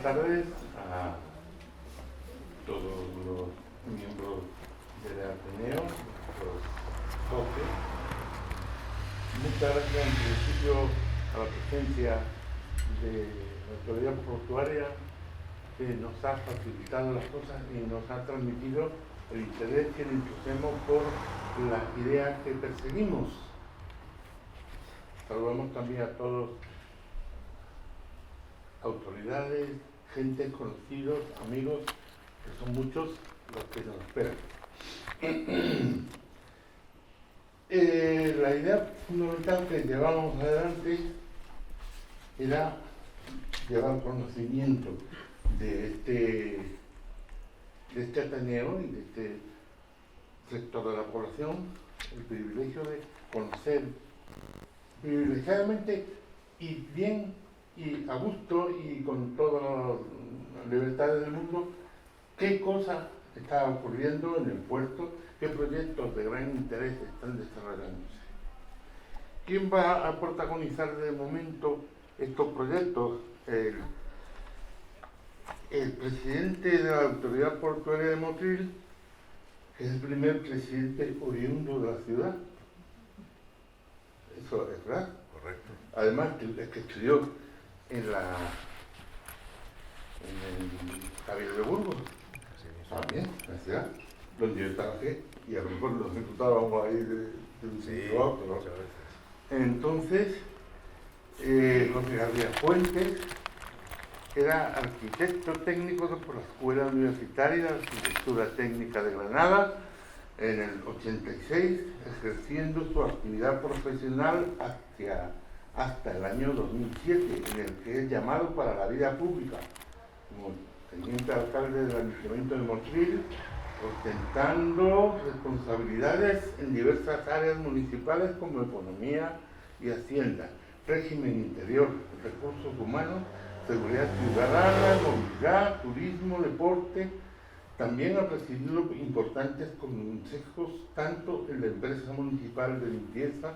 tardes a todos los miembros del Ateneo, los socios. Muchas gracias en principio a la presencia de la autoridad portuaria que nos ha facilitado las cosas y nos ha transmitido el interés que tenemos por las ideas que perseguimos. Saludamos también a todos, autoridades, gente, conocidos, amigos, que son muchos los que nos esperan. La idea fundamental que llevamos adelante era llevar conocimiento de este Ateneo y de este sector de la población, el privilegio de conocer privilegiadamente y bien y a gusto y con todas las libertades del mundo qué cosa está ocurriendo en el puerto, qué proyectos de gran interés están desarrollándose. ¿Quién va a protagonizar de momento estos proyectos? El presidente de la Autoridad Portuaria de Motril, que es el primer presidente oriundo de la ciudad. Eso es verdad. Correcto. Además, es que estudió en el Cabildo de Burgos, también, en la ciudad, donde yo trabajé, y a lo mejor nos disfrutábamos ahí de un sitio a otro. Entonces, José García Fuentes era arquitecto técnico por la Escuela Universitaria de Arquitectura Técnica de Granada en el 86, ejerciendo su actividad profesional hasta el año 2007, en el que es llamado para la vida pública, como teniente alcalde del Ayuntamiento de Motril, ostentando responsabilidades en diversas áreas municipales como economía y hacienda, régimen interior, recursos humanos, seguridad ciudadana, movilidad, turismo, deporte. También ha presidido importantes consejos tanto en la empresa municipal de limpieza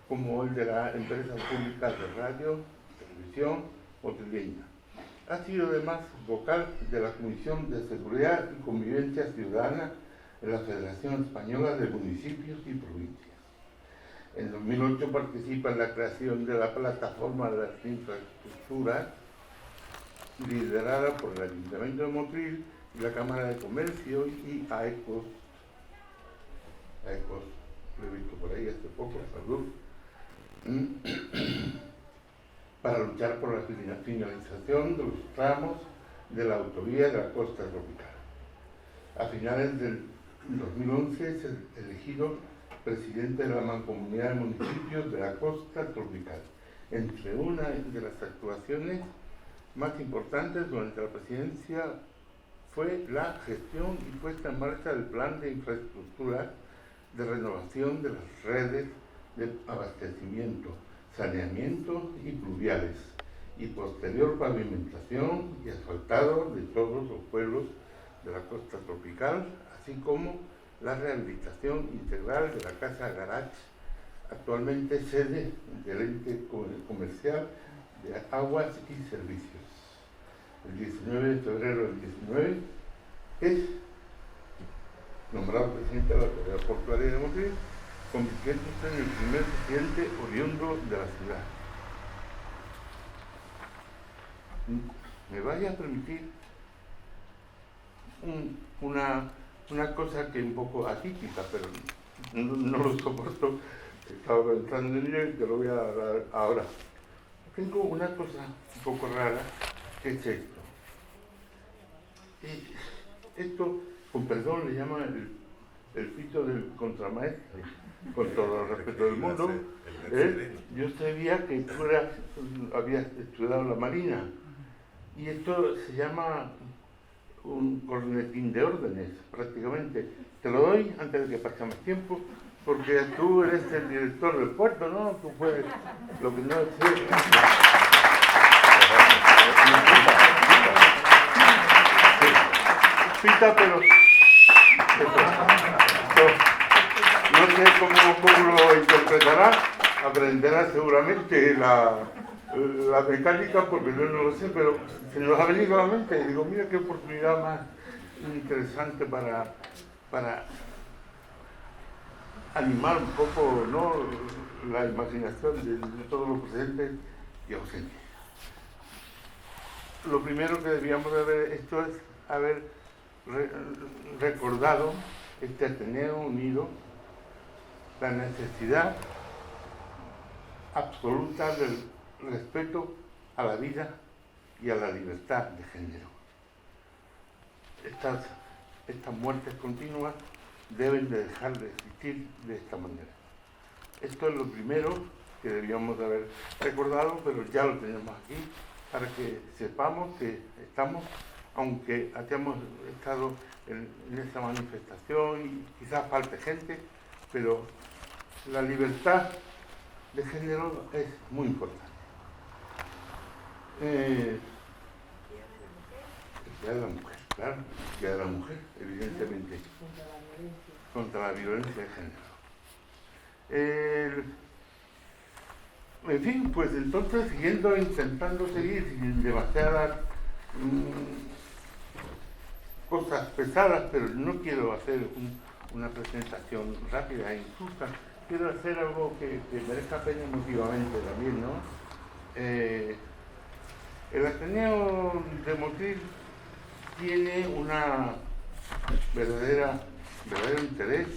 como el de la empresa pública de radio, televisión motrileña. Ha sido además vocal de la Comisión de Seguridad y Convivencia Ciudadana en la Federación Española de Municipios y Provincias. En 2008 participa en la creación de la Plataforma de las Infraestructuras, liderada por el Ayuntamiento de Motril y la Cámara de Comercio y AECOS, lo he visto por ahí hace poco, salud, para luchar por la finalización de los tramos de la autovía de la costa tropical. A finales del 2011 es elegido presidente de la Mancomunidad de Municipios de la Costa Tropical. Entre una de las actuaciones más importantes durante la presidencia fue la gestión y puesta en marcha del plan de infraestructura de renovación de las redes de abastecimiento, saneamiento y pluviales, y posterior pavimentación y asfaltado de todos los pueblos de la costa tropical, así como la rehabilitación integral de la Casa Garage, actualmente sede del ente comercial de aguas y servicios. El 19 de febrero del 19 es nombrado presidente de la Autoridad Portuaria de Motril, convirtiéndose en el primer presidente oriundo de la ciudad. Me vaya a permitir una cosa que es un poco atípica, pero no lo soporto. Estaba pensando en ello y te lo voy a dar ahora. Tengo una cosa un poco rara, que es esto. Esto, con perdón, le llaman el pito del contramaestre, con todo el respeto del mundo. Yo sabía que tú habías estudiado la Marina, y esto se llama un cornetín de órdenes, prácticamente. Te lo doy antes de que pase más tiempo, porque tú eres el director del puerto, ¿no? Tú puedes, lo que no sé. Pita, pero no sé cómo lo interpretará, aprenderá seguramente la mecánica, porque yo no lo sé, pero se nos ha venido a la mente y digo, mira qué oportunidad más interesante para animar un poco, ¿no?, la imaginación de todos los presentes y ausentes. Lo primero que debíamos de haber hecho es haber recordado este Ateneo Unido, la necesidad absoluta del respeto a la vida y a la libertad de género. Estas muertes continuas deben de dejar de existir de esta manera. Esto es lo primero que debíamos de haber recordado, pero ya lo tenemos aquí para que sepamos que estamos, aunque hayamos estado en esta manifestación y quizás falte gente, pero la libertad de género es muy importante. El Día de la Mujer, claro, el Día de la Mujer, evidentemente, contra la violencia de género. En fin, pues entonces intentando seguir sin demasiadas cosas pesadas, pero no quiero hacer una presentación rápida e injusta, quiero hacer algo que merezca pena emotivamente también, ¿no? El Ateneo de Motril tiene una verdadero interés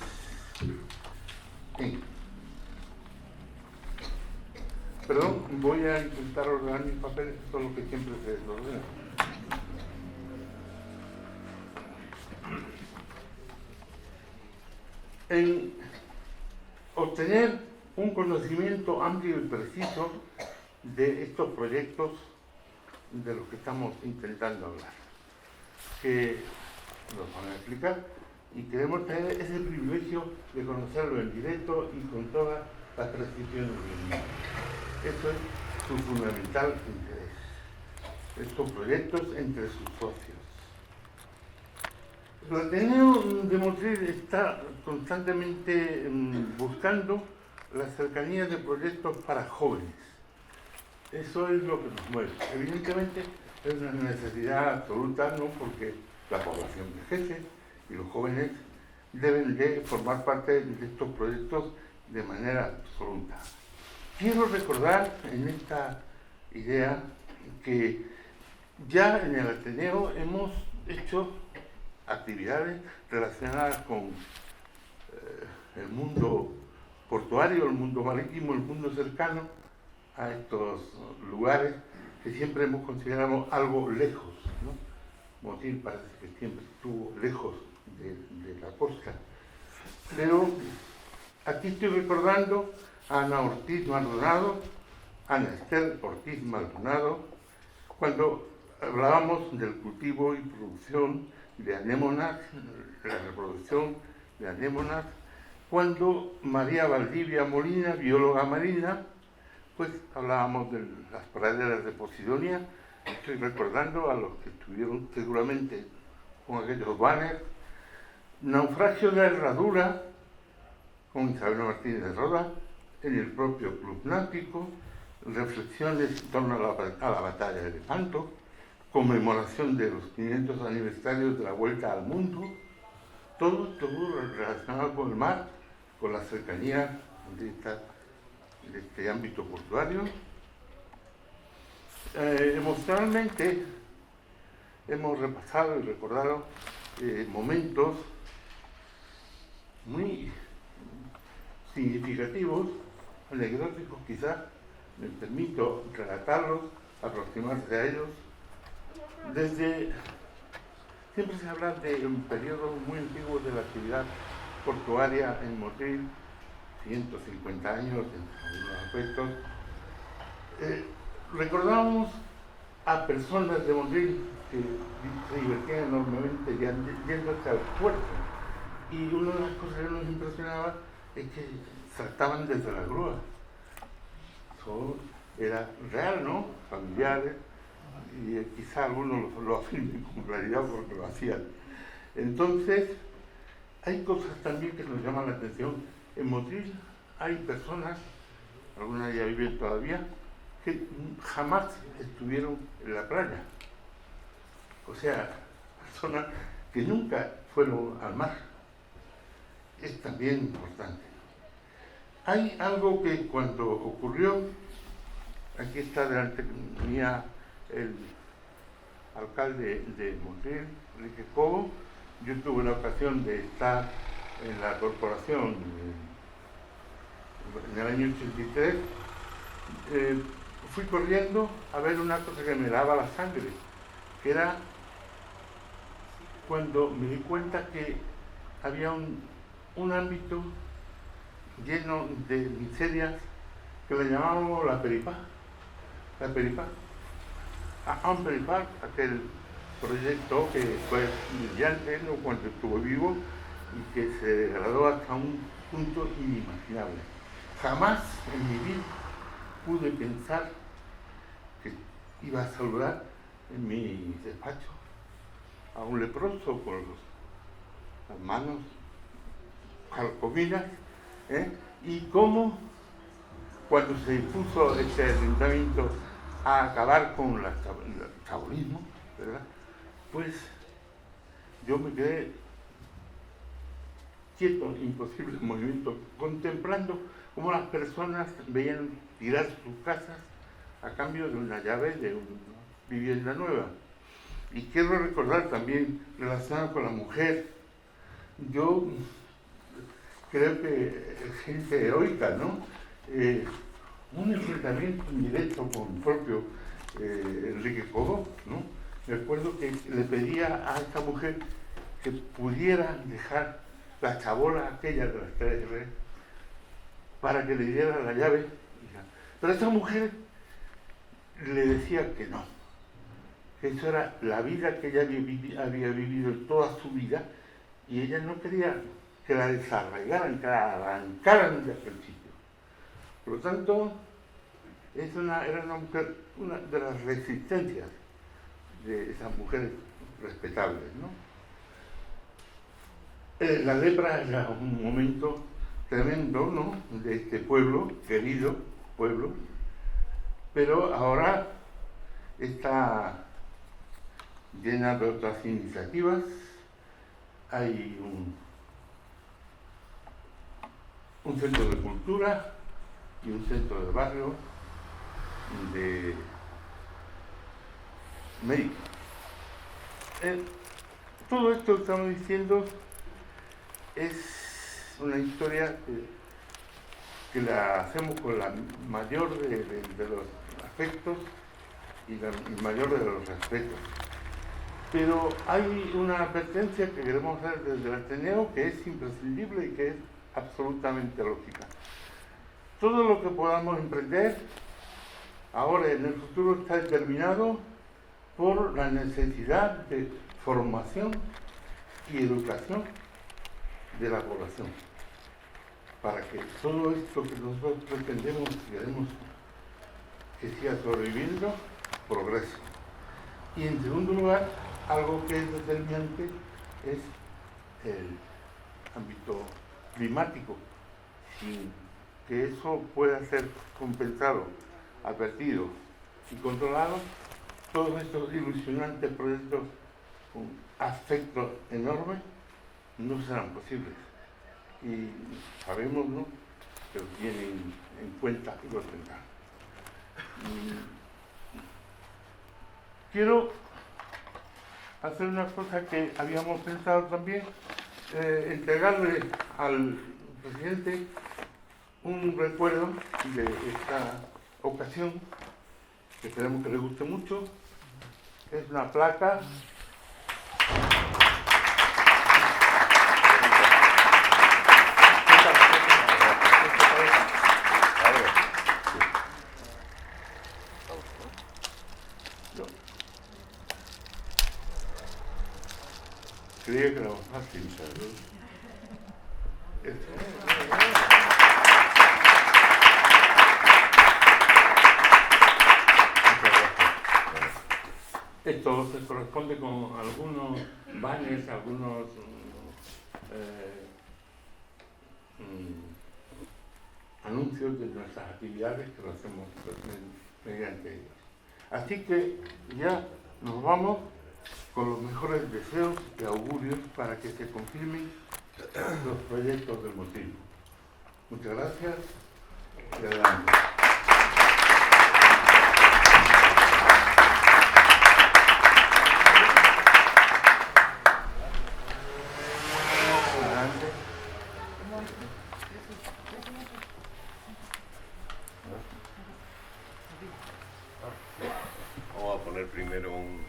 en... Perdón, voy a intentar ordenar mis papeles, esto es lo que siempre se desordena. En obtener un conocimiento amplio y preciso de estos proyectos de los que estamos intentando hablar, que nos van a explicar, y queremos tener ese privilegio de conocerlo en directo y con todas las prescripciones del mundo. Eso es su fundamental interés, estos proyectos entre sus socios. El Ateneo de Motril está constantemente buscando la cercanía de proyectos para jóvenes. Eso es lo que nos mueve. Evidentemente es una necesidad absoluta, ¿no?, porque la población envejece y los jóvenes deben de formar parte de estos proyectos de manera absoluta. Quiero recordar en esta idea que ya en el Ateneo hemos hecho actividades relacionadas con el mundo portuario, el mundo marítimo, el mundo cercano a estos lugares que siempre hemos considerado algo lejos, ¿no? Motril parece que siempre estuvo lejos de la costa. Pero aquí estoy recordando a Ana Ortiz Maldonado, Ana Esther Ortiz Maldonado, cuando hablábamos del cultivo y producción de anémonas, la reproducción de anémonas, cuando María Valdivia Molina, bióloga marina, pues hablábamos de las praderas de Posidonia. Estoy recordando a los que estuvieron seguramente con aquellos banners. Naufragio de Herradura, con Isabel Martínez de Roda, en el propio Club Náutico, reflexiones en torno a la batalla de Lepanto, conmemoración de los 500 aniversarios de la Vuelta al Mundo, todo relacionado con el mar, con la cercanía de este ámbito portuario. Emocionalmente hemos repasado y recordado momentos muy significativos, anecdóticos quizás, me permito relatarlos, aproximarse a ellos. Siempre se habla de un periodo muy antiguo de la actividad portuaria en Motril, 150 años en algunos aspectos. Recordamos a personas de Motril que se divertían enormemente yendo hasta el puerto. Y una de las cosas que nos impresionaba es que saltaban desde la grúa. Eso era real, ¿no? Familiares, y quizá algunos lo afirmen con claridad porque lo hacían. Entonces, hay cosas también que nos llaman la atención. En Motril hay personas, algunas ya viven todavía, que jamás estuvieron en la playa. O sea, personas que nunca fueron al mar. Es también importante. Hay algo que cuando ocurrió, aquí está delante mía el alcalde de Motril, Enrique Cobo. Yo tuve la ocasión de estar en la corporación en el año 83. Fui corriendo a ver una cosa que me daba la sangre, que era cuando me di cuenta que había un ámbito lleno de miserias que le llamábamos la Peripá. La Peripá. Un Peripá, aquel proyecto que fue brillante, ¿no?, cuando estuvo vivo y que se degradó hasta un punto inimaginable. Jamás en mi vida pude pensar que iba a saludar en mi despacho a un leproso con las manos calcomidas, y cómo cuando se impuso este ayuntamiento a acabar con el chabolismo, ¿verdad?, pues yo me quedé quieto, imposible movimiento, contemplando cómo las personas veían tirar sus casas a cambio de una llave de una vivienda nueva. Y quiero recordar también, relacionado con la mujer, yo creo que es gente heroica, ¿no? Un enfrentamiento indirecto con el propio Enrique Cobo, ¿no? Me acuerdo que le pedía a esta mujer que pudiera dejar la chabola aquella de las 3R para que le diera la llave. Pero esta mujer le decía que no, que eso era la vida que ella había vivido toda su vida y ella no quería que la desarraigaran, que la arrancaran de aquel sitio. Por lo tanto, era una mujer, una de las resistencias de esas mujeres respetables, ¿no? La lepra era un momento tremendo, ¿no?, de este pueblo, querido pueblo, pero ahora está llena de otras iniciativas. Hay un centro de cultura y un centro de barrio de médicos. Todo esto que estamos diciendo es una historia que la hacemos con la mayor de los afectos y el mayor de los respetos. Pero hay una advertencia que queremos hacer desde el Ateneo que es imprescindible y que es absolutamente lógica. Todo lo que podamos emprender ahora y en el futuro está determinado por la necesidad de formación y educación de la población, para que todo esto que nosotros pretendemos y queremos que siga sobreviviendo, progrese. Y en segundo lugar, algo que es determinante es el ámbito climático. Sin que eso pueda ser compensado, advertido y controlado, todos estos ilusionantes proyectos con aspectos enormes no serán posibles. Y sabemos, ¿no?, que lo tienen en cuenta y lo tendrán. Quiero hacer una cosa que habíamos pensado también, entregarle al presidente un recuerdo de esta ocasión, que esperemos que le guste mucho. Es una placa creía que era más fácil, ¿sabes? Esto se corresponde con algunos banners, algunos anuncios de nuestras actividades que lo hacemos mediante ellas. Así que ya nos vamos con los mejores deseos y augurios para que se confirmen los proyectos del motivo. Muchas gracias y adelante. Vamos a poner primero un...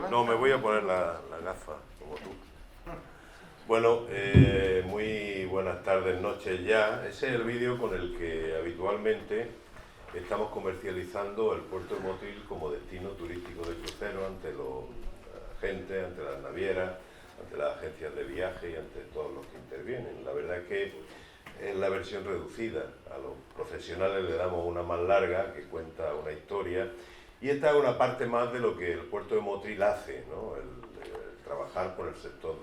No, me voy a poner la gafa, como tú. Bueno, muy buenas tardes, noches ya. Ese es el vídeo con el que habitualmente estamos comercializando el puerto de Motril como destino turístico de crucero ante la gente, ante las navieras, ante las agencias de viaje y ante todos los que intervienen. La verdad es que es la versión reducida. A los profesionales le damos una más larga que cuenta una historia. Y esta es una parte más de lo que el puerto de Motril hace, ¿no? El trabajar por el sector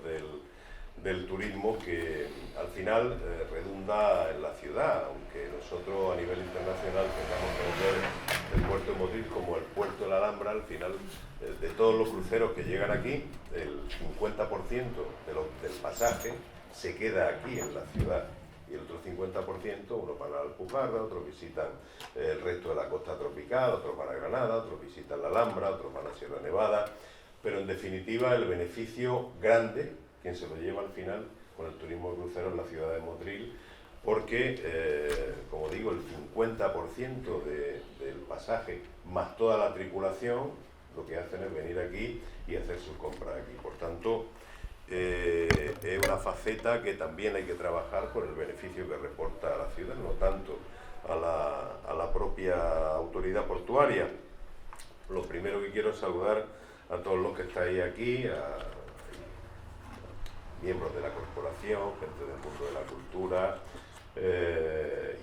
del turismo que al final redunda en la ciudad, aunque nosotros a nivel internacional tengamos que ver el puerto de Motril como el puerto de la Alhambra. Al final de todos los cruceros que llegan aquí, el 50% del pasaje se queda aquí en la ciudad. Y el otro 50%, uno para la Alpujarra, otros visitan el resto de la costa tropical, otros para Granada, otros visitan la Alhambra, otros van a Sierra Nevada, pero en definitiva el beneficio grande, quien se lo lleva al final con el turismo de cruceros en la ciudad de Motril, porque, como digo, el 50% del pasaje, más toda la tripulación, lo que hacen es venir aquí y hacer sus compras aquí. Por tanto, es una faceta que también hay que trabajar por el beneficio que reporta a la ciudad, no tanto a la propia autoridad portuaria. Lo primero que quiero es saludar a todos los que estáis aquí, a miembros de la corporación, gente del mundo de la cultura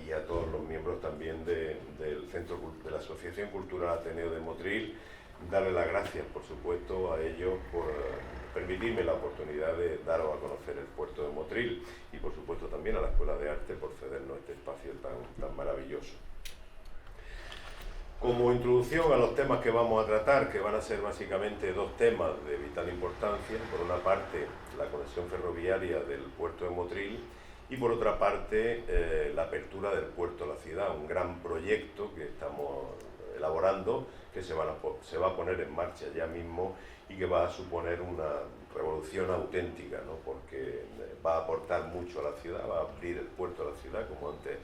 y a todos los miembros también del centro de la Asociación Cultural Ateneo de Motril. Darle las gracias, por supuesto, a ellos por permitirme la oportunidad de daros a conocer el puerto de Motril y por supuesto también a la Escuela de Arte por cedernos este espacio tan maravilloso. Como introducción a los temas que vamos a tratar, que van a ser básicamente dos temas de vital importancia, por una parte la conexión ferroviaria del puerto de Motril y por otra parte la apertura del puerto a la ciudad, un gran proyecto que estamos elaborando, que se va a poner en marcha ya mismo y que va a suponer una revolución auténtica, ¿no? Porque va a aportar mucho a la ciudad, va a abrir el puerto a la ciudad, como antes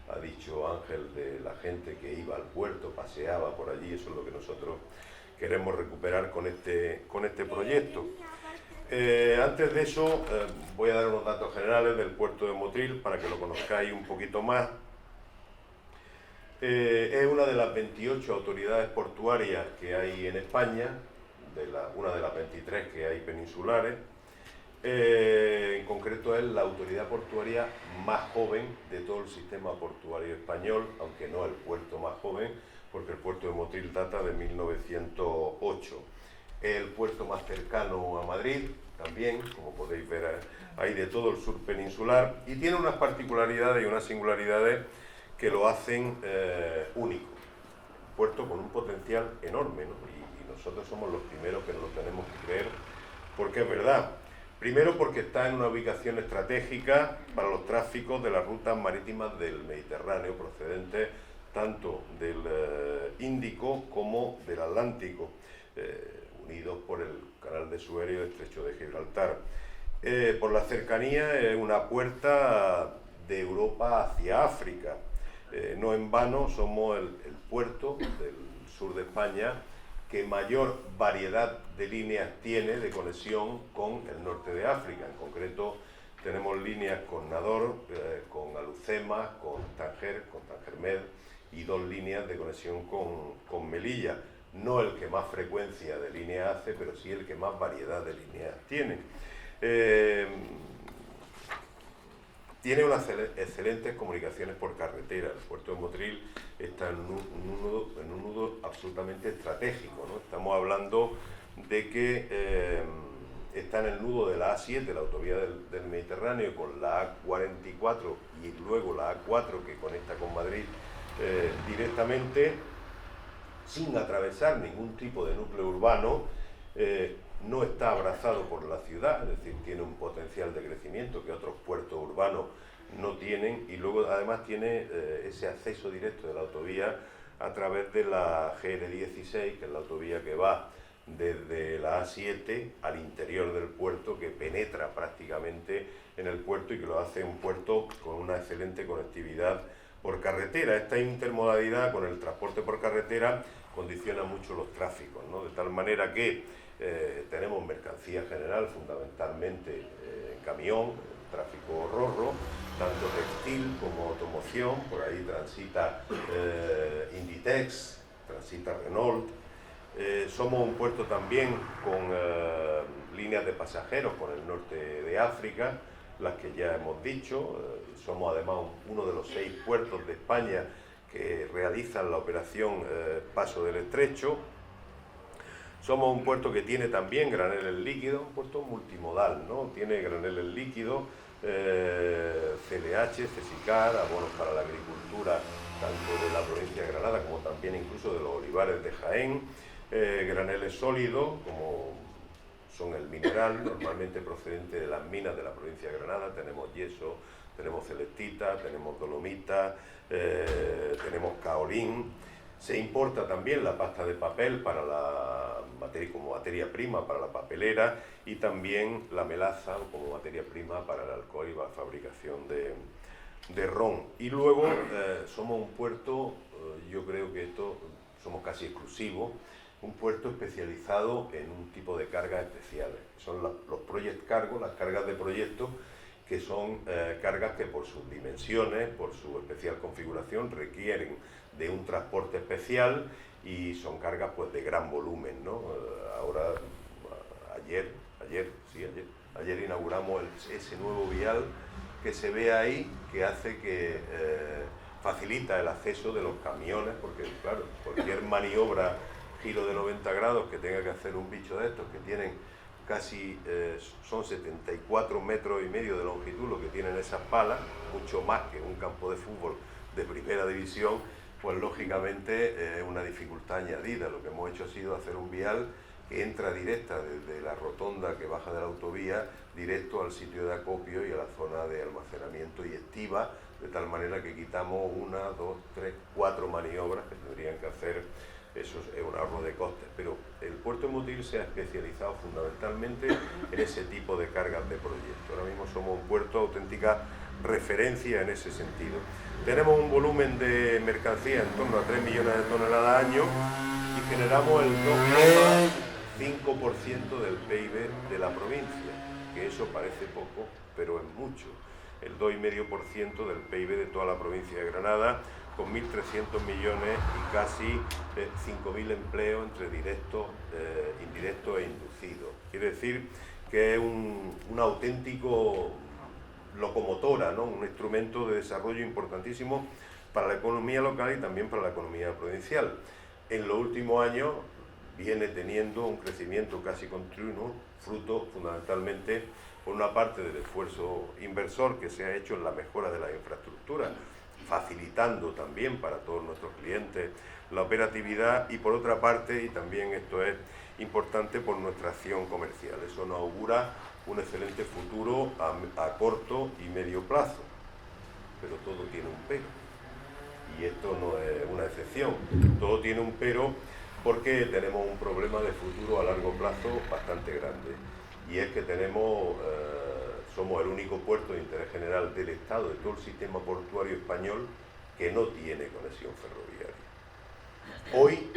ha dicho Ángel, de la gente que iba al puerto, paseaba por allí. Eso es lo que nosotros queremos recuperar con este proyecto. Antes de eso, voy a dar unos datos generales del puerto de Motril para que lo conozcáis un poquito más. Es una de las 28 autoridades portuarias que hay en España, una de las 23 que hay peninsulares. En concreto es la autoridad portuaria más joven de todo el sistema portuario español, aunque no el puerto más joven, porque el puerto de Motril data de 1908. Es el puerto más cercano a Madrid, también, como podéis ver ahí, de todo el sur peninsular, y tiene unas particularidades y unas singularidades que lo hacen único. Un puerto con un potencial enorme, ¿no? Y nosotros somos los primeros que nos lo tenemos que creer, porque es verdad. Primero porque está en una ubicación estratégica para los tráficos de las rutas marítimas del Mediterráneo, procedentes tanto del Índico como del Atlántico, unidos por el canal de Suez y el estrecho de Gibraltar. Por la cercanía es una puerta de Europa hacia África. No en vano somos el puerto del sur de España que mayor variedad de líneas tiene de conexión con el norte de África. En concreto, tenemos líneas con Nador, con Alucemas, con Tánger Med y 2 líneas de conexión con Melilla. No el que más frecuencia de líneas hace, pero sí el que más variedad de líneas tiene. Tiene unas excelentes comunicaciones por carretera. El puerto de Motril está en un nudo absolutamente estratégico, ¿no? Estamos hablando de que está en el nudo de la A7, la autovía del Mediterráneo, con la A44 y luego la A4 que conecta con Madrid directamente, sin atravesar ningún tipo de núcleo urbano. No está abrazado por la ciudad, es decir, tiene un potencial de crecimiento que otros puertos urbanos no tienen, y luego además tiene ese acceso directo de la autovía a través de la GR16, que es la autovía que va desde la A7 al interior del puerto, que penetra prácticamente en el puerto y que lo hace un puerto con una excelente conectividad por carretera. Esta intermodalidad con el transporte por carretera condiciona mucho los tráficos, ¿no? De tal manera que tenemos mercancía general, fundamentalmente en camión, tráfico rorro, tanto textil como automoción. Por ahí transita Inditex, transita Renault. Somos un puerto también con líneas de pasajeros con el norte de África, las que ya hemos dicho. Somos además uno de los 6 puertos de España que realizan la operación Paso del Estrecho. Somos un puerto que tiene también graneles líquidos, un puerto multimodal, ¿no? Tiene graneles líquidos, CLH, CSICAR, abonos para la agricultura, tanto de la provincia de Granada como también incluso de los olivares de Jaén, graneles sólidos, como son el mineral, normalmente procedente de las minas de la provincia de Granada. Tenemos yeso, tenemos celestita, tenemos dolomita, tenemos caolín. Se importa también la pasta de papel para la materia, como materia prima para la papelera, y también la melaza como materia prima para el alcohol y la fabricación de ron. Y luego somos un puerto, yo creo que esto somos casi exclusivos, un puerto especializado en un tipo de cargas especiales. Son los project cargo, las cargas de proyecto, que son cargas que por sus dimensiones, por su especial configuración, requieren de un transporte especial y son cargas pues de gran volumen, ¿no? Ayer inauguramos ese nuevo vial que se ve ahí, que hace que facilita el acceso de los camiones, porque claro, cualquier maniobra, giro de 90 grados que tenga que hacer un bicho de estos, que tienen son 74 metros y medio de longitud lo que tienen esas palas, mucho más que un campo de fútbol de primera división, pues lógicamente es una dificultad añadida. Lo que hemos hecho ha sido hacer un vial que entra directa desde la rotonda que baja de la autovía, directo al sitio de acopio y a la zona de almacenamiento y estiva, de tal manera que quitamos 1, 2, 3, 4 maniobras que tendrían que hacer. Eso es un ahorro de costes, pero el puerto de Motril se ha especializado fundamentalmente en ese tipo de cargas de proyecto. Ahora mismo somos un puerto auténtica referencia en ese sentido. Tenemos un volumen de mercancía en torno a 3 millones de toneladas al año y generamos el 2,5% del PIB de la provincia, que eso parece poco, pero es mucho. El 2,5% del PIB de toda la provincia de Granada, con 1.300 millones y casi 5.000 empleos entre directos, indirectos e inducidos. Quiere decir que es un auténtico locomotora, ¿no? Un instrumento de desarrollo importantísimo para la economía local y también para la economía provincial. En los últimos años viene teniendo un crecimiento casi continuo, fruto fundamentalmente por una parte del esfuerzo inversor que se ha hecho en la mejora de las infraestructuras, facilitando también para todos nuestros clientes la operatividad, y por otra parte, y también esto es importante, por nuestra acción comercial. Eso nos augura un excelente futuro a corto y medio plazo, pero todo tiene un pero, y esto no es una excepción. Todo tiene un pero porque tenemos un problema de futuro a largo plazo bastante grande, y es que somos el único puerto de interés general del Estado, de todo el sistema portuario español, que no tiene conexión ferroviaria. Hoy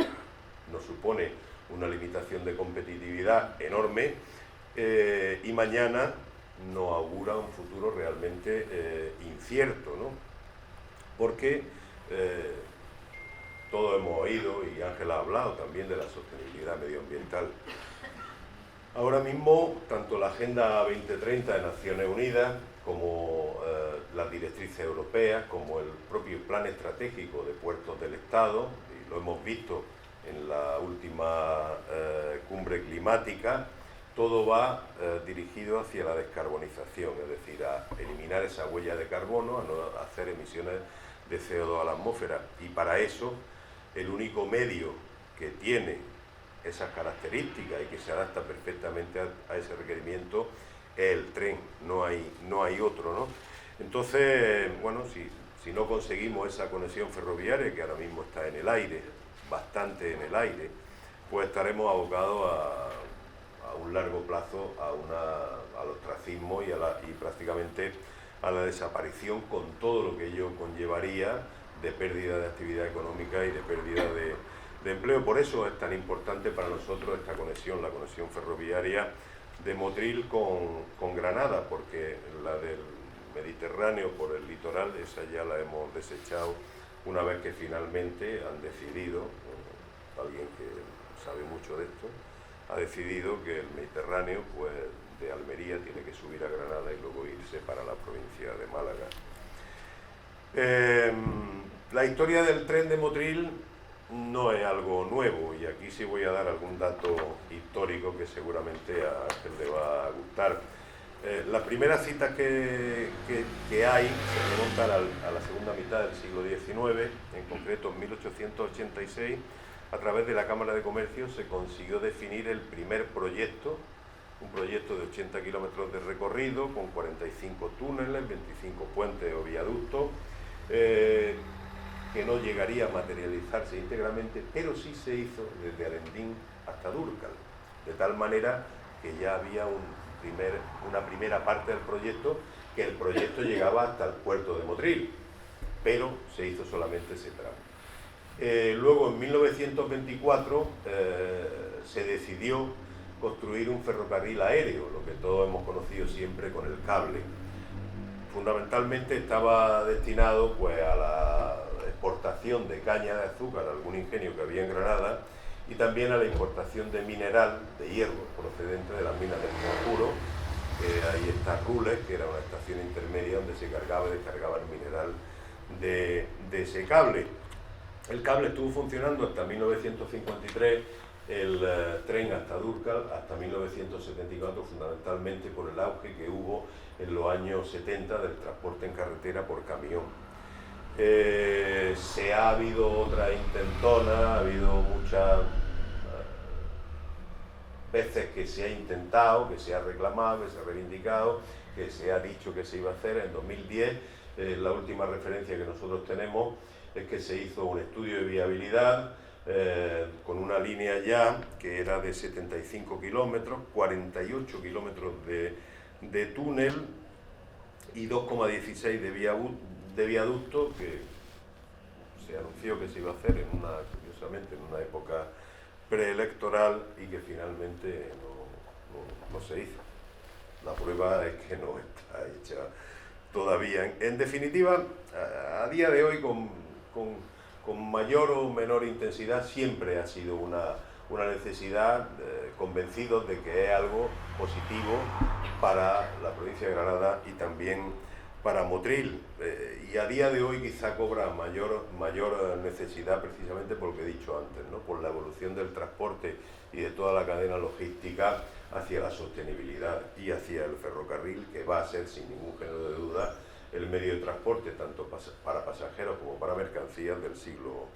nos supone una limitación de competitividad enorme, y mañana nos augura un futuro realmente incierto, ¿no? Porque todos hemos oído, y Ángela ha hablado también, de la sostenibilidad medioambiental. Ahora mismo, tanto la Agenda 2030 de Naciones Unidas, como las directrices europeas, como el propio Plan Estratégico de Puertos del Estado, y lo hemos visto en la última cumbre climática, todo va dirigido hacia la descarbonización, es decir, a eliminar esa huella de carbono, a no hacer emisiones de CO2 a la atmósfera. Y para eso, el único medio que tiene esas características y que se adapta perfectamente a ese requerimiento es el tren, no hay otro, ¿no? Entonces, bueno, si no conseguimos esa conexión ferroviaria, que ahora mismo está en el aire, bastante en el aire, pues estaremos abocados a un largo plazo al ostracismo y prácticamente a la desaparición, con todo lo que ello conllevaría de pérdida de actividad económica y de pérdida de empleo. Por eso es tan importante para nosotros esta conexión, la conexión ferroviaria de Motril con Granada, porque la del Mediterráneo por el litoral, esa ya la hemos desechado una vez que finalmente han decidido, alguien que sabe mucho de esto, ha decidido que el Mediterráneo, pues de Almería, tiene que subir a Granada y luego irse para la provincia de Málaga. La historia del tren de Motril no es algo nuevo, y aquí sí voy a dar algún dato histórico que seguramente a Ángel le va a gustar. Las primeras citas que hay se remontan a la segunda mitad del siglo XIX, en concreto en 1886, a través de la Cámara de Comercio se consiguió definir el primer proyecto, un proyecto de 80 kilómetros de recorrido, con 45 túneles, 25 puentes o viaductos, que no llegaría a materializarse íntegramente, pero sí se hizo desde Alendín hasta Dúrcal, de tal manera que ya había una primera parte del proyecto, que el proyecto llegaba hasta el puerto de Motril, pero se hizo solamente ese tramo. Luego, en 1924, se decidió construir un ferrocarril aéreo, lo que todos hemos conocido siempre con el cable. Fundamentalmente estaba destinado, pues, a la exportación de caña de azúcar a algún ingenio que había en Granada, y también a la importación de mineral, de hierro, procedente de las minas del Conjuro. Ahí está Rules, que era una estación intermedia donde se cargaba y descargaba el mineral de ese cable. El cable estuvo funcionando hasta 1953 el tren hasta Dúrcal hasta 1974, fundamentalmente por el auge que hubo en los años 70 del transporte en carretera por camión. Se ha habido otra intentona, ha habido muchas veces que se ha intentado, que se ha reclamado, que se ha reivindicado, que se ha dicho que se iba a hacer. En 2010, la última referencia que nosotros tenemos es que se hizo un estudio de viabilidad con una línea ya que era de 75 kilómetros, 48 kilómetros de túnel y 2,16 de viaducto, que se anunció que se iba a hacer curiosamente en una época preelectoral y que finalmente no se hizo. La prueba es que no está hecha todavía. En definitiva, a día de hoy, con mayor o menor intensidad, siempre ha sido una necesidad, convencidos de que es algo positivo para la provincia de Granada y también para Motril. Y a día de hoy quizá cobra mayor necesidad precisamente por lo que he dicho antes, ¿no? Por la evolución del transporte y de toda la cadena logística hacia la sostenibilidad y hacia el ferrocarril, que va a ser sin ningún género de duda el medio de transporte tanto para pasajeros como para mercancías del siglo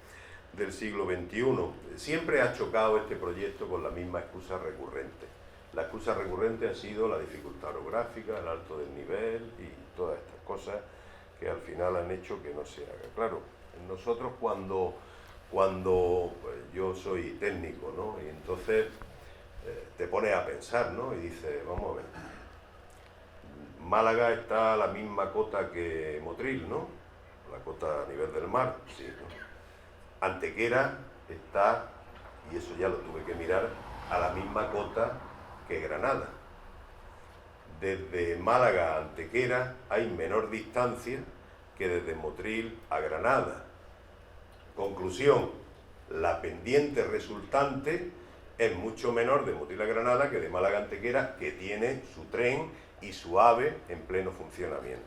XXI. Siempre ha chocado este proyecto con la misma excusa recurrente. La excusa recurrente ha sido la dificultad orográfica, el alto desnivel y todas estas cosas que al final han hecho que no se haga. Claro, nosotros cuando pues, yo soy técnico, ¿no? Y entonces te pones a pensar, ¿no? Y dices, vamos a ver, Málaga está a la misma cota que Motril, ¿no? La cota a nivel del mar, sí, ¿no? Antequera está, y eso ya lo tuve que mirar, a la misma cota que Granada. Desde Málaga a Antequera hay menor distancia que desde Motril a Granada. Conclusión, la pendiente resultante es mucho menor de Motril a Granada que de Málaga a Antequera, que tiene su tren y su AVE en pleno funcionamiento.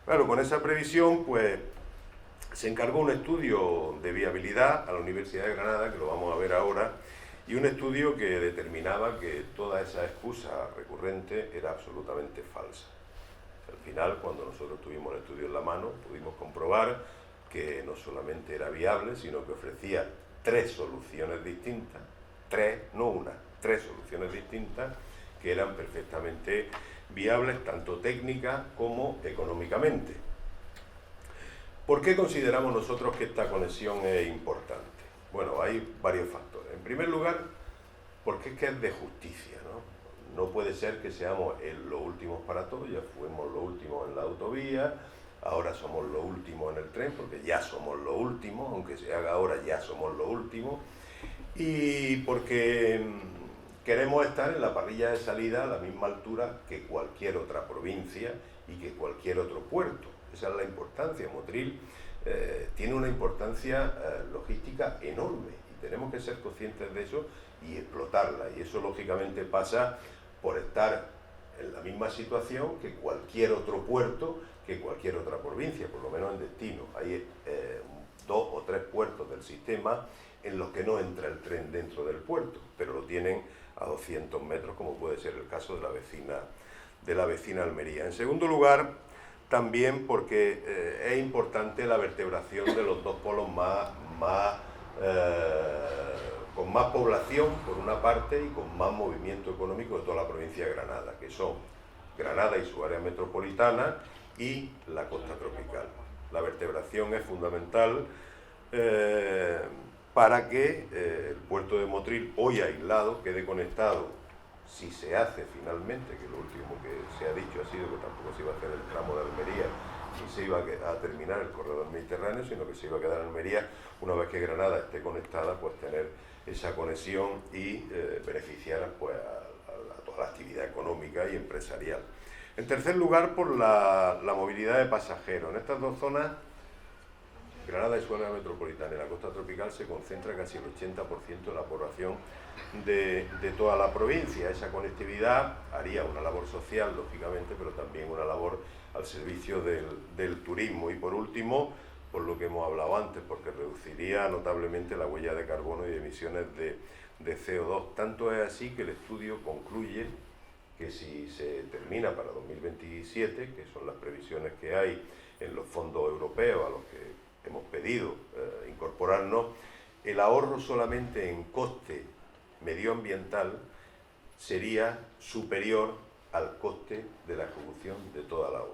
Claro, con esa previsión, pues, se encargó un estudio de viabilidad a la Universidad de Granada, que lo vamos a ver ahora, y un estudio que determinaba que toda esa excusa recurrente era absolutamente falsa. Al final, cuando nosotros tuvimos el estudio en la mano, pudimos comprobar que no solamente era viable, sino que ofrecía tres soluciones distintas, tres soluciones distintas que eran perfectamente viables tanto técnica como económicamente. ¿Por qué consideramos nosotros que esta conexión es importante? Bueno, hay varios factores. En primer lugar, porque es que es de justicia, ¿no? No puede ser que seamos los últimos para todo, ya fuimos los últimos en la autovía, ahora somos los últimos en el tren, porque ya somos los últimos, aunque se haga ahora ya somos los últimos, y porque queremos estar en la parrilla de salida a la misma altura que cualquier otra provincia y que cualquier otro puerto. Esa es la importancia. Motril tiene una importancia logística enorme y tenemos que ser conscientes de eso y explotarla. Y eso lógicamente pasa por estar en la misma situación que cualquier otro puerto, que cualquier otra provincia, por lo menos en destino. Hay 2 o 3 puertos del sistema en los que no entra el tren dentro del puerto, pero lo tienen a 200 metros, como puede ser el caso de la vecina Almería. En segundo lugar, también porque es importante la vertebración de los dos polos con más población, por una parte, y con más movimiento económico de toda la provincia de Granada, que son Granada y su área metropolitana y la costa tropical. La vertebración es fundamental para que el puerto de Motril, hoy aislado, quede conectado, si se hace finalmente, que lo último que se ha dicho ha sido que tampoco se iba a hacer el tramo de Almería y se iba a terminar el corredor mediterráneo, sino que se iba a quedar en Almería, una vez que Granada esté conectada, pues tener esa conexión y beneficiar pues, a toda la actividad económica y empresarial. En tercer lugar, por la movilidad de pasajeros. En estas dos zonas, Granada y su área metropolitana y la costa tropical, se concentra casi el 80% de la población de toda la provincia. Esa conectividad haría una labor social, lógicamente, pero también una labor al servicio del turismo. Y por último, por lo que hemos hablado antes, porque reduciría notablemente la huella de carbono y emisiones de CO2. Tanto es así que el estudio concluye que si se termina para 2027, que son las previsiones que hay en los fondos europeos a los que hemos pedido incorporarnos, el ahorro solamente en coste medioambiental sería superior al coste de la ejecución de toda la obra.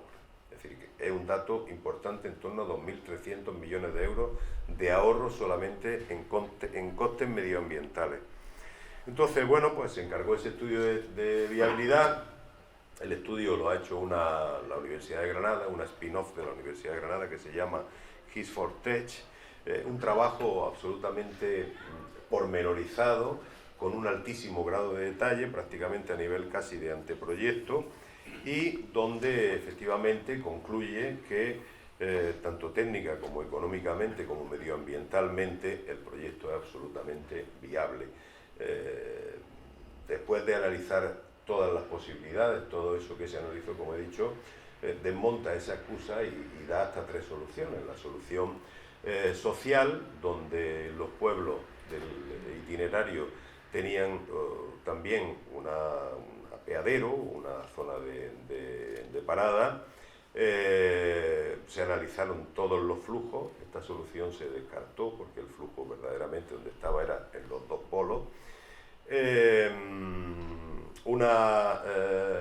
Es decir, que es un dato importante, en torno a 2.300 millones de euros de ahorro solamente en costes medioambientales. Entonces, bueno, pues se encargó ese estudio de viabilidad. El estudio lo ha hecho la Universidad de Granada, una spin-off de la Universidad de Granada que se llama His4Tech. Un trabajo absolutamente pormenorizado, con un altísimo grado de detalle, prácticamente a nivel casi de anteproyecto, y donde efectivamente concluye que tanto técnica como económicamente como medioambientalmente el proyecto es absolutamente viable. Después de analizar todas las posibilidades, todo eso que se analizó, como he dicho, desmonta esa excusa y da hasta 3 soluciones. La solución social, donde los pueblos del itinerario tenían también un apeadero, una zona de parada. Se analizaron todos los flujos. Esta solución se descartó porque el flujo verdaderamente donde estaba era en los 2 polos. Una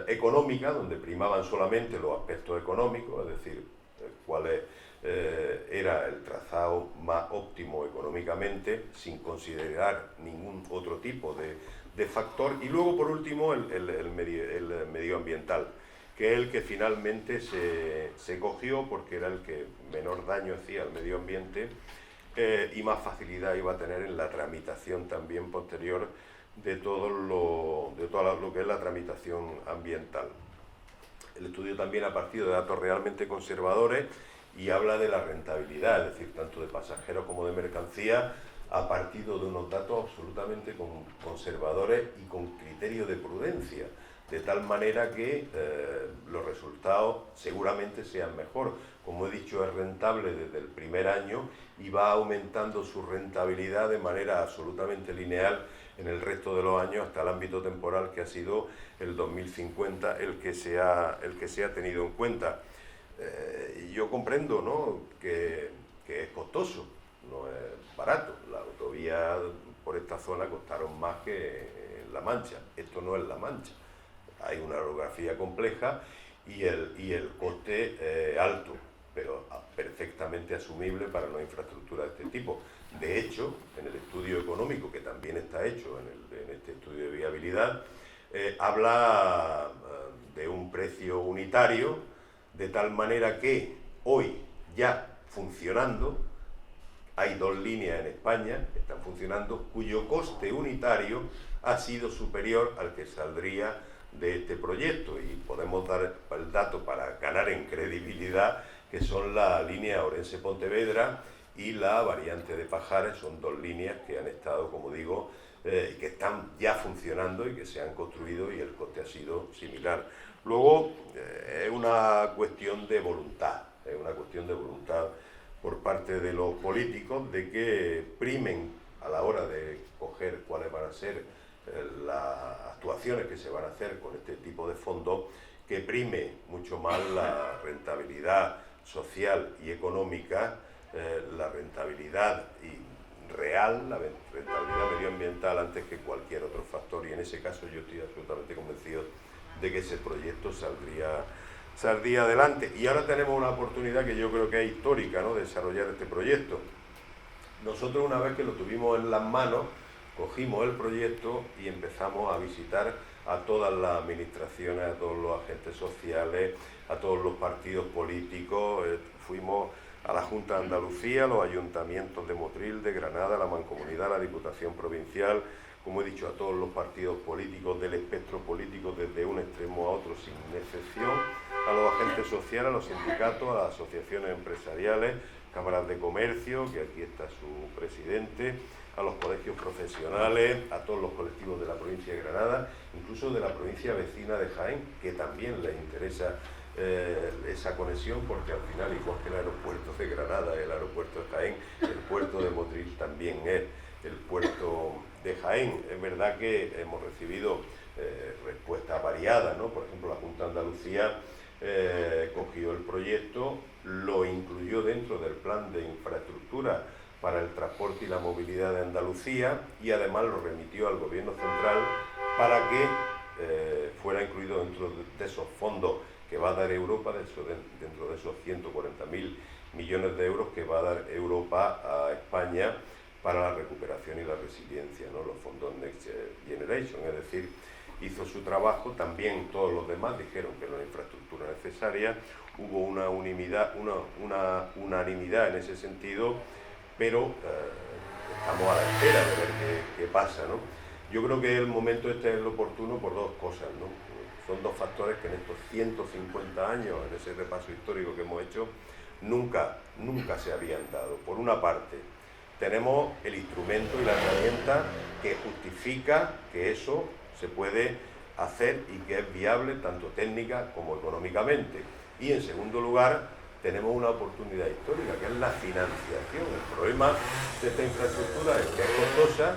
económica, donde primaban solamente los aspectos económicos, es decir, cuál era el trazado más óptimo económicamente, sin considerar ningún otro tipo de factor. Y luego, por último, el medioambiental, que es el que finalmente se cogió porque era el que menor daño hacía al medio ambiente y más facilidad iba a tener en la tramitación también posterior de todo lo que es la tramitación ambiental. El estudio también ha partido de datos realmente conservadores y habla de la rentabilidad, es decir, tanto de pasajeros como de mercancía, ha partido de unos datos absolutamente conservadores y con criterio de prudencia, de tal manera que los resultados seguramente sean mejor. Como he dicho, es rentable desde el primer año y va aumentando su rentabilidad de manera absolutamente lineal en el resto de los años hasta el ámbito temporal que ha sido el 2050 el que se ha tenido en cuenta. Yo comprendo, ¿no?, que es costoso, no es barato. La autovía por esta zona costaron más que en La Mancha. Esto no es La Mancha. Hay una orografía compleja y el coste alto, pero perfectamente asumible para una infraestructura de este tipo. De hecho, en el estudio económico, que también está hecho en este estudio de viabilidad, habla de un precio unitario, de tal manera que hoy ya funcionando, hay 2 líneas en España que están funcionando, cuyo coste unitario ha sido superior al que saldría de este proyecto, y podemos dar el dato para ganar en credibilidad, que son la línea Orense-Pontevedra y la variante de Pajares. Son 2 líneas que han estado, como digo, que están ya funcionando y que se han construido, y el coste ha sido similar. Luego, es una cuestión de voluntad, por parte de los políticos, de que primen a la hora de coger cuáles van a ser las actuaciones que se van a hacer con este tipo de fondos, que prime mucho más la rentabilidad social y económica, la rentabilidad real, la rentabilidad medioambiental antes que cualquier otro factor, y en ese caso yo estoy absolutamente convencido de que ese proyecto saldría adelante. Y ahora tenemos una oportunidad que yo creo que es histórica, ¿no?, de desarrollar este proyecto. Nosotros, una vez que lo tuvimos en las manos, cogimos el proyecto y empezamos a visitar a todas las administraciones, a todos los agentes sociales, a todos los partidos políticos. Fuimos a la Junta de Andalucía, a los ayuntamientos de Motril, de Granada, la Mancomunidad, la Diputación Provincial, como he dicho, a todos los partidos políticos del espectro político, desde un extremo a otro, sin excepción, a los agentes sociales, a los sindicatos, a las asociaciones empresariales, cámaras de comercio, que aquí está su presidente, a los colegios profesionales, a todos los colectivos de la provincia de Granada, incluso de la provincia vecina de Jaén, que también les interesa esa conexión, porque al final, igual que el aeropuerto de Granada, el aeropuerto de Jaén, el puerto de Motril también es el puerto de Jaén. Es verdad que hemos recibido respuestas variadas, ¿no? Por ejemplo, la Junta de Andalucía cogió el proyecto, lo incluyó dentro del plan de infraestructura para el transporte y la movilidad de Andalucía y además lo remitió al Gobierno central para que fuera incluido dentro de esos fondos que va a dar Europa, dentro de esos 140.000 millones de euros que va a dar Europa a España para la recuperación y la resiliencia, ¿no? Los fondos Next Generation, es decir, hizo su trabajo. También todos los demás dijeron que era una infraestructura necesaria, hubo una unanimidad en ese sentido, pero estamos a la espera de ver qué pasa, ¿no? Yo creo que el momento este es el oportuno por dos cosas, ¿no? Son dos factores que en estos 150 años, en ese repaso histórico que hemos hecho, nunca se habían dado. Por una parte, tenemos el instrumento y la herramienta que justifica que eso se puede hacer y que es viable tanto técnica como económicamente. Y en segundo lugar, tenemos una oportunidad histórica, que es la financiación. El problema de esta infraestructura es que es costosa,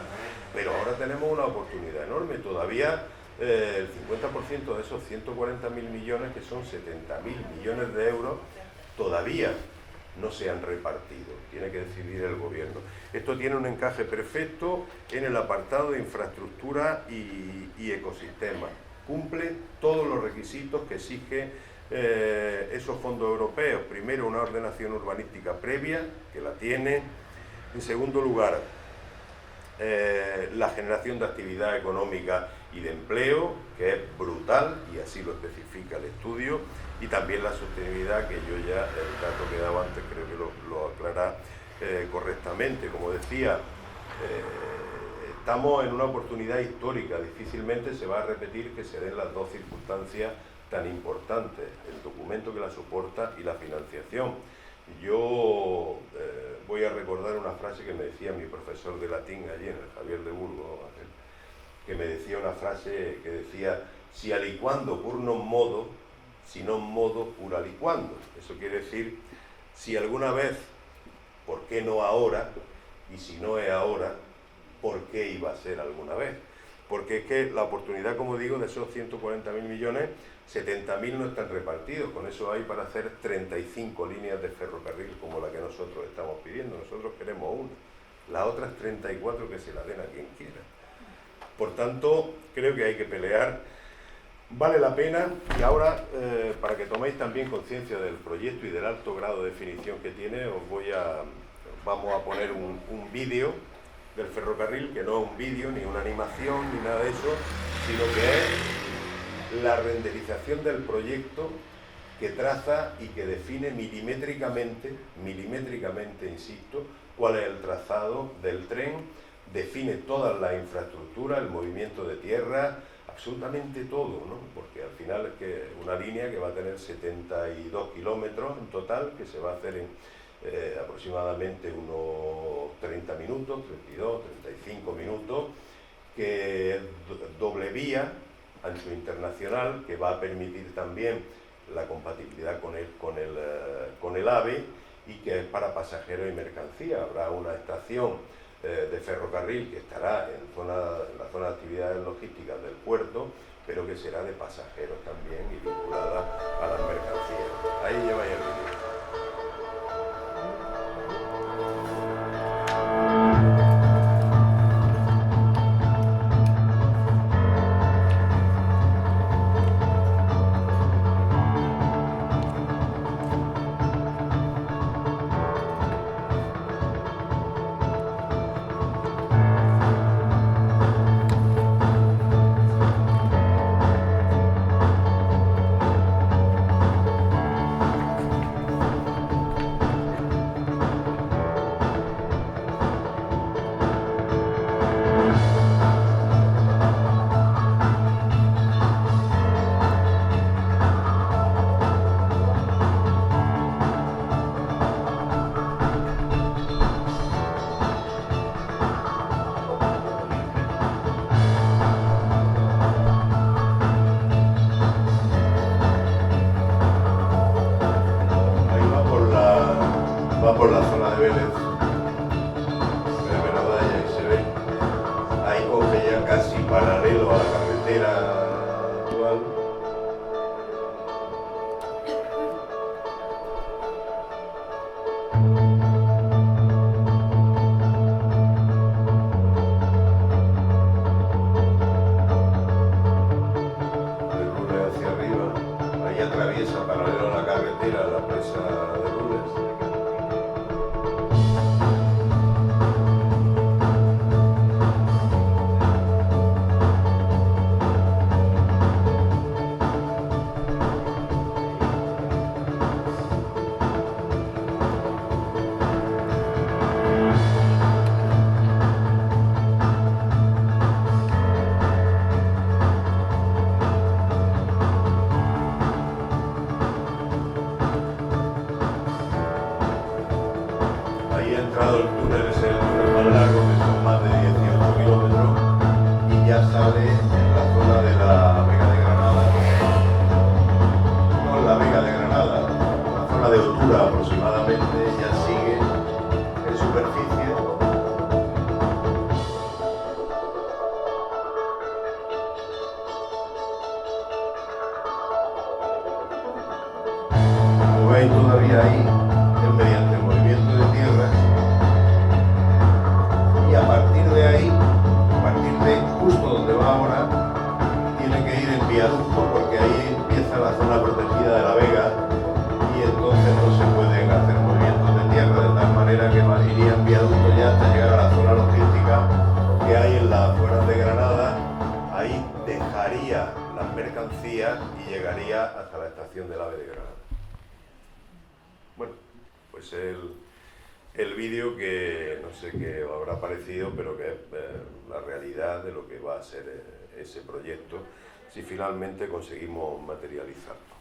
pero ahora tenemos una oportunidad enorme. Todavía el 50% de esos 140.000 millones, que son 70.000 millones de euros, todavía no se han repartido. Tiene que decidir el Gobierno. Esto tiene un encaje perfecto en el apartado de infraestructura y ecosistema. Cumple todos los requisitos que exige esos fondos europeos. Primero, una ordenación urbanística previa, que la tiene. En segundo lugar, la generación de actividad económica y de empleo, que es brutal, y así lo especifica el estudio, y también la sostenibilidad, que yo ya, el dato que he dado antes, creo que lo aclara correctamente. Como decía, estamos en una oportunidad histórica, difícilmente se va a repetir que se den las dos circunstancias tan importantes, el documento que la soporta y la financiación. Yo voy a recordar una frase que me decía mi profesor de latín allí en el Javier de Burgos, que me decía una frase que decía: si aliquando pur non modo, si non modo pur aliquando. Eso quiere decir, si alguna vez, ¿por qué no ahora? Y si no es ahora, ¿por qué iba a ser alguna vez? Porque es que la oportunidad, como digo, de esos 140.000 millones, 70.000 no están repartidos. Con eso hay para hacer 35 líneas de ferrocarril como la que nosotros estamos pidiendo. Nosotros queremos una. Las otras 34 que se la den a quien quiera. Por tanto, creo que hay que pelear. Vale la pena. Y ahora, para que toméis también conciencia del proyecto y del alto grado de definición que tiene, vamos a poner un vídeo del ferrocarril, que no es un vídeo, ni una animación, ni nada de eso, sino que es la renderización del proyecto que traza y que define milimétricamente, insisto, cuál es el trazado del tren, define toda la infraestructura, el movimiento de tierra, absolutamente todo, ¿no? Porque al final es que una línea que va a tener 72 kilómetros en total, que se va a hacer en aproximadamente unos 30 minutos, 32, 35 minutos, que es doble vía, ancho internacional, que va a permitir también la compatibilidad con el AVE, y que es para pasajeros y mercancía. Habrá una estación de ferrocarril que estará en la zona de actividades logísticas del puerto, pero que será de pasajeros también y vinculada a las mercancías. Ahí lleváis el vídeo. medieval. Hacia arriba, ahí atraviesa paralelo a la carretera la presa de Rules. Ahí ha entrado el túnel, es el túnel más largo, que son más de 18 kilómetros, y ya sale en la zona de la Vega de Granada. No, la Vega de Granada, la zona de Otura aproximadamente, ya sigue en superficie. Como veis todavía ahí, es mediante el movimiento de tierra, y a partir de ahí, a partir de justo donde va ahora, tiene que ir en viaducto, porque ahí empieza la zona protegida de la Vega y entonces no se pueden hacer movimientos de tierra, de tal manera que no iría en viaducto ya hasta llegar a la zona logística que hay en las afueras de Granada. Ahí dejaría las mercancías y llegaría hasta la estación del AVE de Granada. Bueno, pues el vídeo que no sé qué os habrá parecido, pero que es la realidad de lo que va a ser ese proyecto, si finalmente conseguimos materializarlo.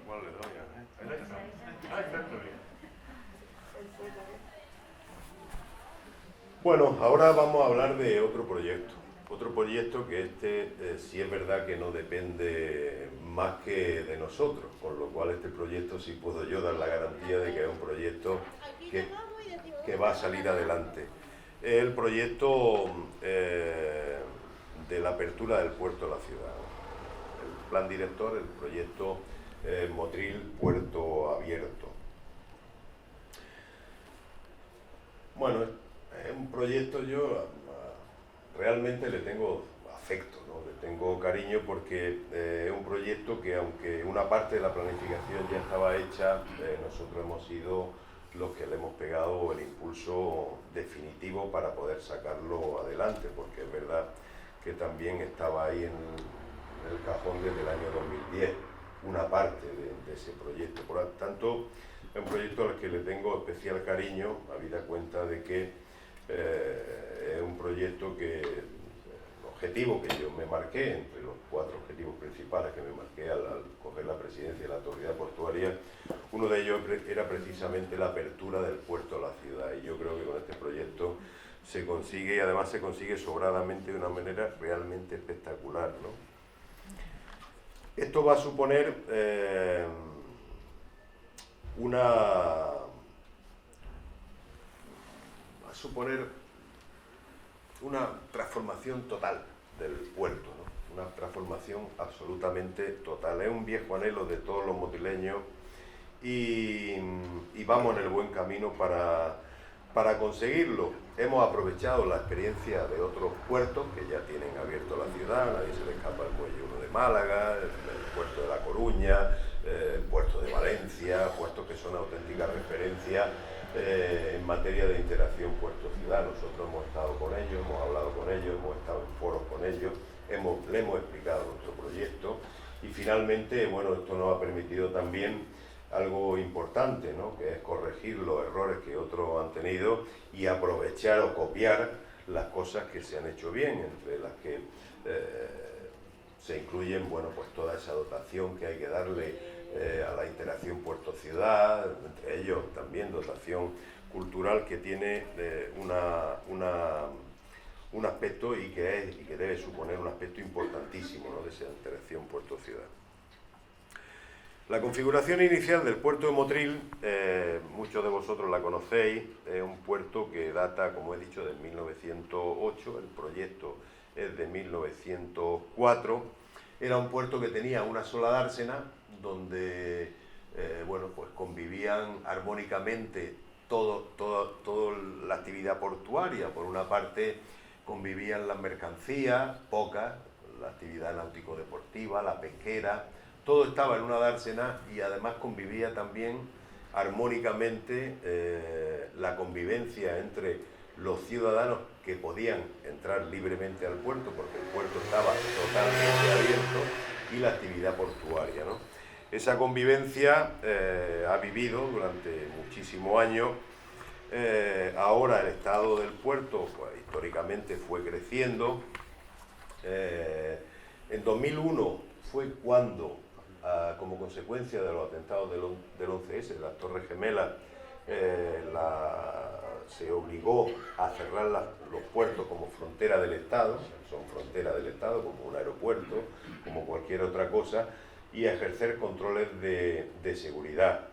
¿Cuál le doy? Bueno, ahora vamos a hablar de otro proyecto. Otro proyecto que sí es verdad que no depende más que de nosotros, con lo cual este proyecto sí puedo yo dar la garantía de que es un proyecto que va a salir adelante. Es el proyecto de la apertura del puerto de la ciudad. El plan director, el proyecto Motril Puerto Abierto. Bueno, es un proyecto yo realmente le tengo afecto, ¿no? Le tengo cariño porque es un proyecto que, aunque una parte de la planificación ya estaba hecha, nosotros hemos sido los que le hemos pegado el impulso definitivo para poder sacarlo adelante, porque es verdad que también estaba ahí en el cajón desde el año 2010, una parte de ese proyecto. Por lo tanto, es un proyecto al que le tengo especial cariño, habida cuenta de que es un proyecto que, el objetivo que yo me marqué, entre los 4 objetivos principales que me marqué al coger la presidencia de la autoridad portuaria, uno de ellos era precisamente la apertura del puerto a la ciudad, y yo creo que con este proyecto se consigue, y además se consigue sobradamente de una manera realmente espectacular, ¿no? Esto va a suponer una transformación total del puerto, ¿no? Una transformación absolutamente total. Es un viejo anhelo de todos los motrileños y vamos en el buen camino para conseguirlo. Hemos aprovechado la experiencia de otros puertos que ya tienen abierto la ciudad, nadie se le escapa el Muelle 1 de Málaga, el puerto de La Coruña, el puerto de Valencia, puertos que son auténticas referencias en materia de interacción puerto-ciudad. Nosotros hemos estado con ellos, hemos hablado con ellos, hemos estado en foros con ellos, le hemos explicado nuestro proyecto y finalmente, bueno, esto nos ha permitido también algo importante, ¿no? Que es corregir los errores que otros han tenido y aprovechar o copiar las cosas que se han hecho bien, entre las que se incluyen, bueno, pues toda esa dotación que hay que darle a la interacción puerto-ciudad, entre ellos también dotación cultural que tiene un aspecto y que debe suponer un aspecto importantísimo, ¿no? De esa interacción puerto-ciudad. La configuración inicial del puerto de Motril, muchos de vosotros la conocéis, es un puerto que data, como he dicho, del 1908, el proyecto es de 1904. Era un puerto que tenía una sola dársena, donde bueno, pues convivían armónicamente toda la actividad portuaria. Por una parte convivían las mercancías, pocas, la actividad náutico-deportiva, la pesquera, todo estaba en una dársena y además convivía también armónicamente la convivencia entre los ciudadanos que podían entrar libremente al puerto, porque el puerto estaba totalmente abierto, y la actividad portuaria, ¿no? Esa convivencia ha vivido durante muchísimos años. Ahora el estado del puerto, pues, históricamente fue creciendo. En 2001 fue cuando, como consecuencia de los atentados del 11S, de las Torres Gemelas, se obligó a cerrar los puertos como frontera del Estado, son frontera del Estado, como un aeropuerto, como cualquier otra cosa, y a ejercer controles de seguridad.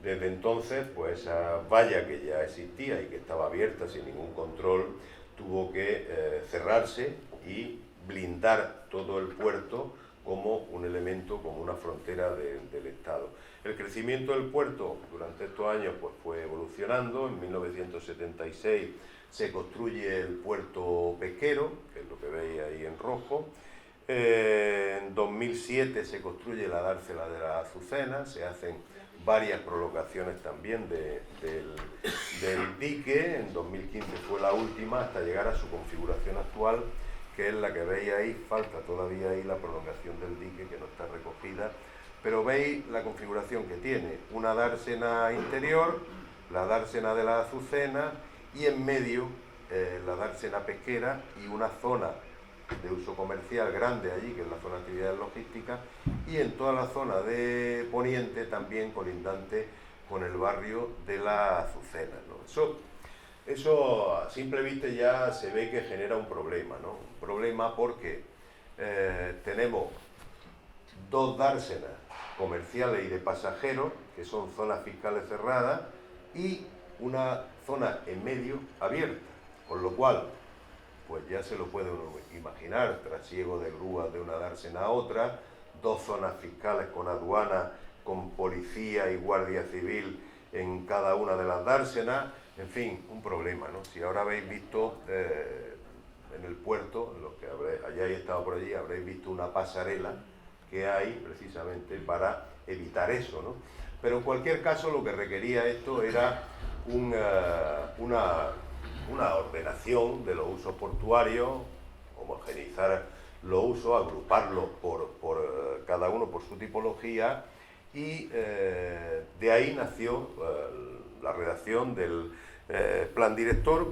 Desde entonces, pues esa valla que ya existía y que estaba abierta sin ningún control, tuvo que cerrarse y blindar todo el puerto como un elemento, como una frontera del Estado. El crecimiento del puerto durante estos años pues fue evolucionando. En 1976 se construye el puerto pesquero, que es lo que veis ahí en rojo. En 2007 se construye la dársena de la Azucena, se hacen varias prolongaciones también del dique. En 2015 fue la última, hasta llegar a su configuración actual, que es la que veis ahí. Falta todavía ahí la prolongación del dique, que no está recogida, pero veis la configuración que tiene: una dársena interior, la dársena de la Azucena, y en medio la dársena pesquera y una zona de uso comercial grande allí, que es la zona de actividades logísticas, y en toda la zona de Poniente también colindante con el barrio de la Azucena, ¿no? Eso a simple vista ya se ve que genera un problema, ¿no? Un problema porque tenemos dos dársenas comerciales y de pasajeros, que son zonas fiscales cerradas, y una zona en medio abierta, con lo cual, pues ya se lo puede uno imaginar, trasiego de grúas de una dársena a otra, dos zonas fiscales con aduana, con policía y guardia civil en cada una de las dársenas, en fin, un problema, ¿no? Si ahora habéis visto en el puerto, los que hayáis estado por allí, habréis visto una pasarela que hay precisamente para evitar eso, ¿no? Pero en cualquier caso lo que requería esto era una ordenación de los usos portuarios, homogeneizar los usos, agruparlos por cada uno por su tipología, y de ahí nació la redacción del plan director,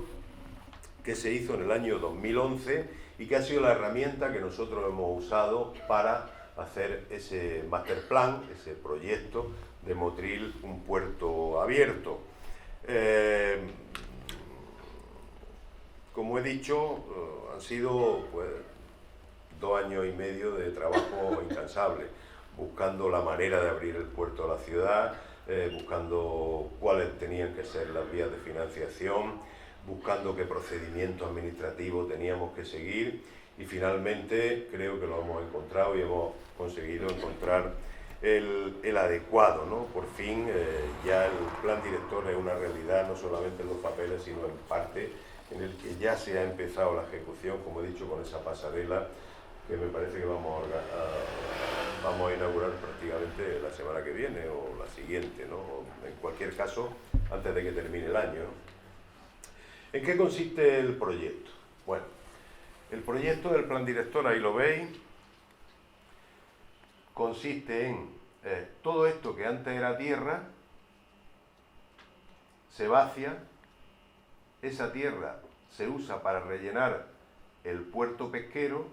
que se hizo en el año 2011 y que ha sido la herramienta que nosotros hemos usado para hacer ese master plan, ese proyecto de Motril, un puerto abierto. Como he dicho, han sido pues 2 años y medio de trabajo incansable, buscando la manera de abrir el puerto a la ciudad, buscando cuáles tenían que ser las vías de financiación, buscando qué procedimientos administrativos teníamos que seguir, y finalmente creo que lo hemos encontrado y hemos conseguido encontrar el adecuado, ¿no? Por fin ya el plan director es una realidad, no solamente en los papeles, sino en parte, en el que ya se ha empezado la ejecución, como he dicho, con esa pasarela que me parece que vamos a inaugurar prácticamente la semana que viene o la siguiente, ¿no? En cualquier caso, antes de que termine el año, ¿no? ¿En qué consiste el proyecto? Bueno, el proyecto del plan director, ahí lo veis, consiste en todo esto que antes era tierra, se vacia, esa tierra se usa para rellenar el puerto pesquero,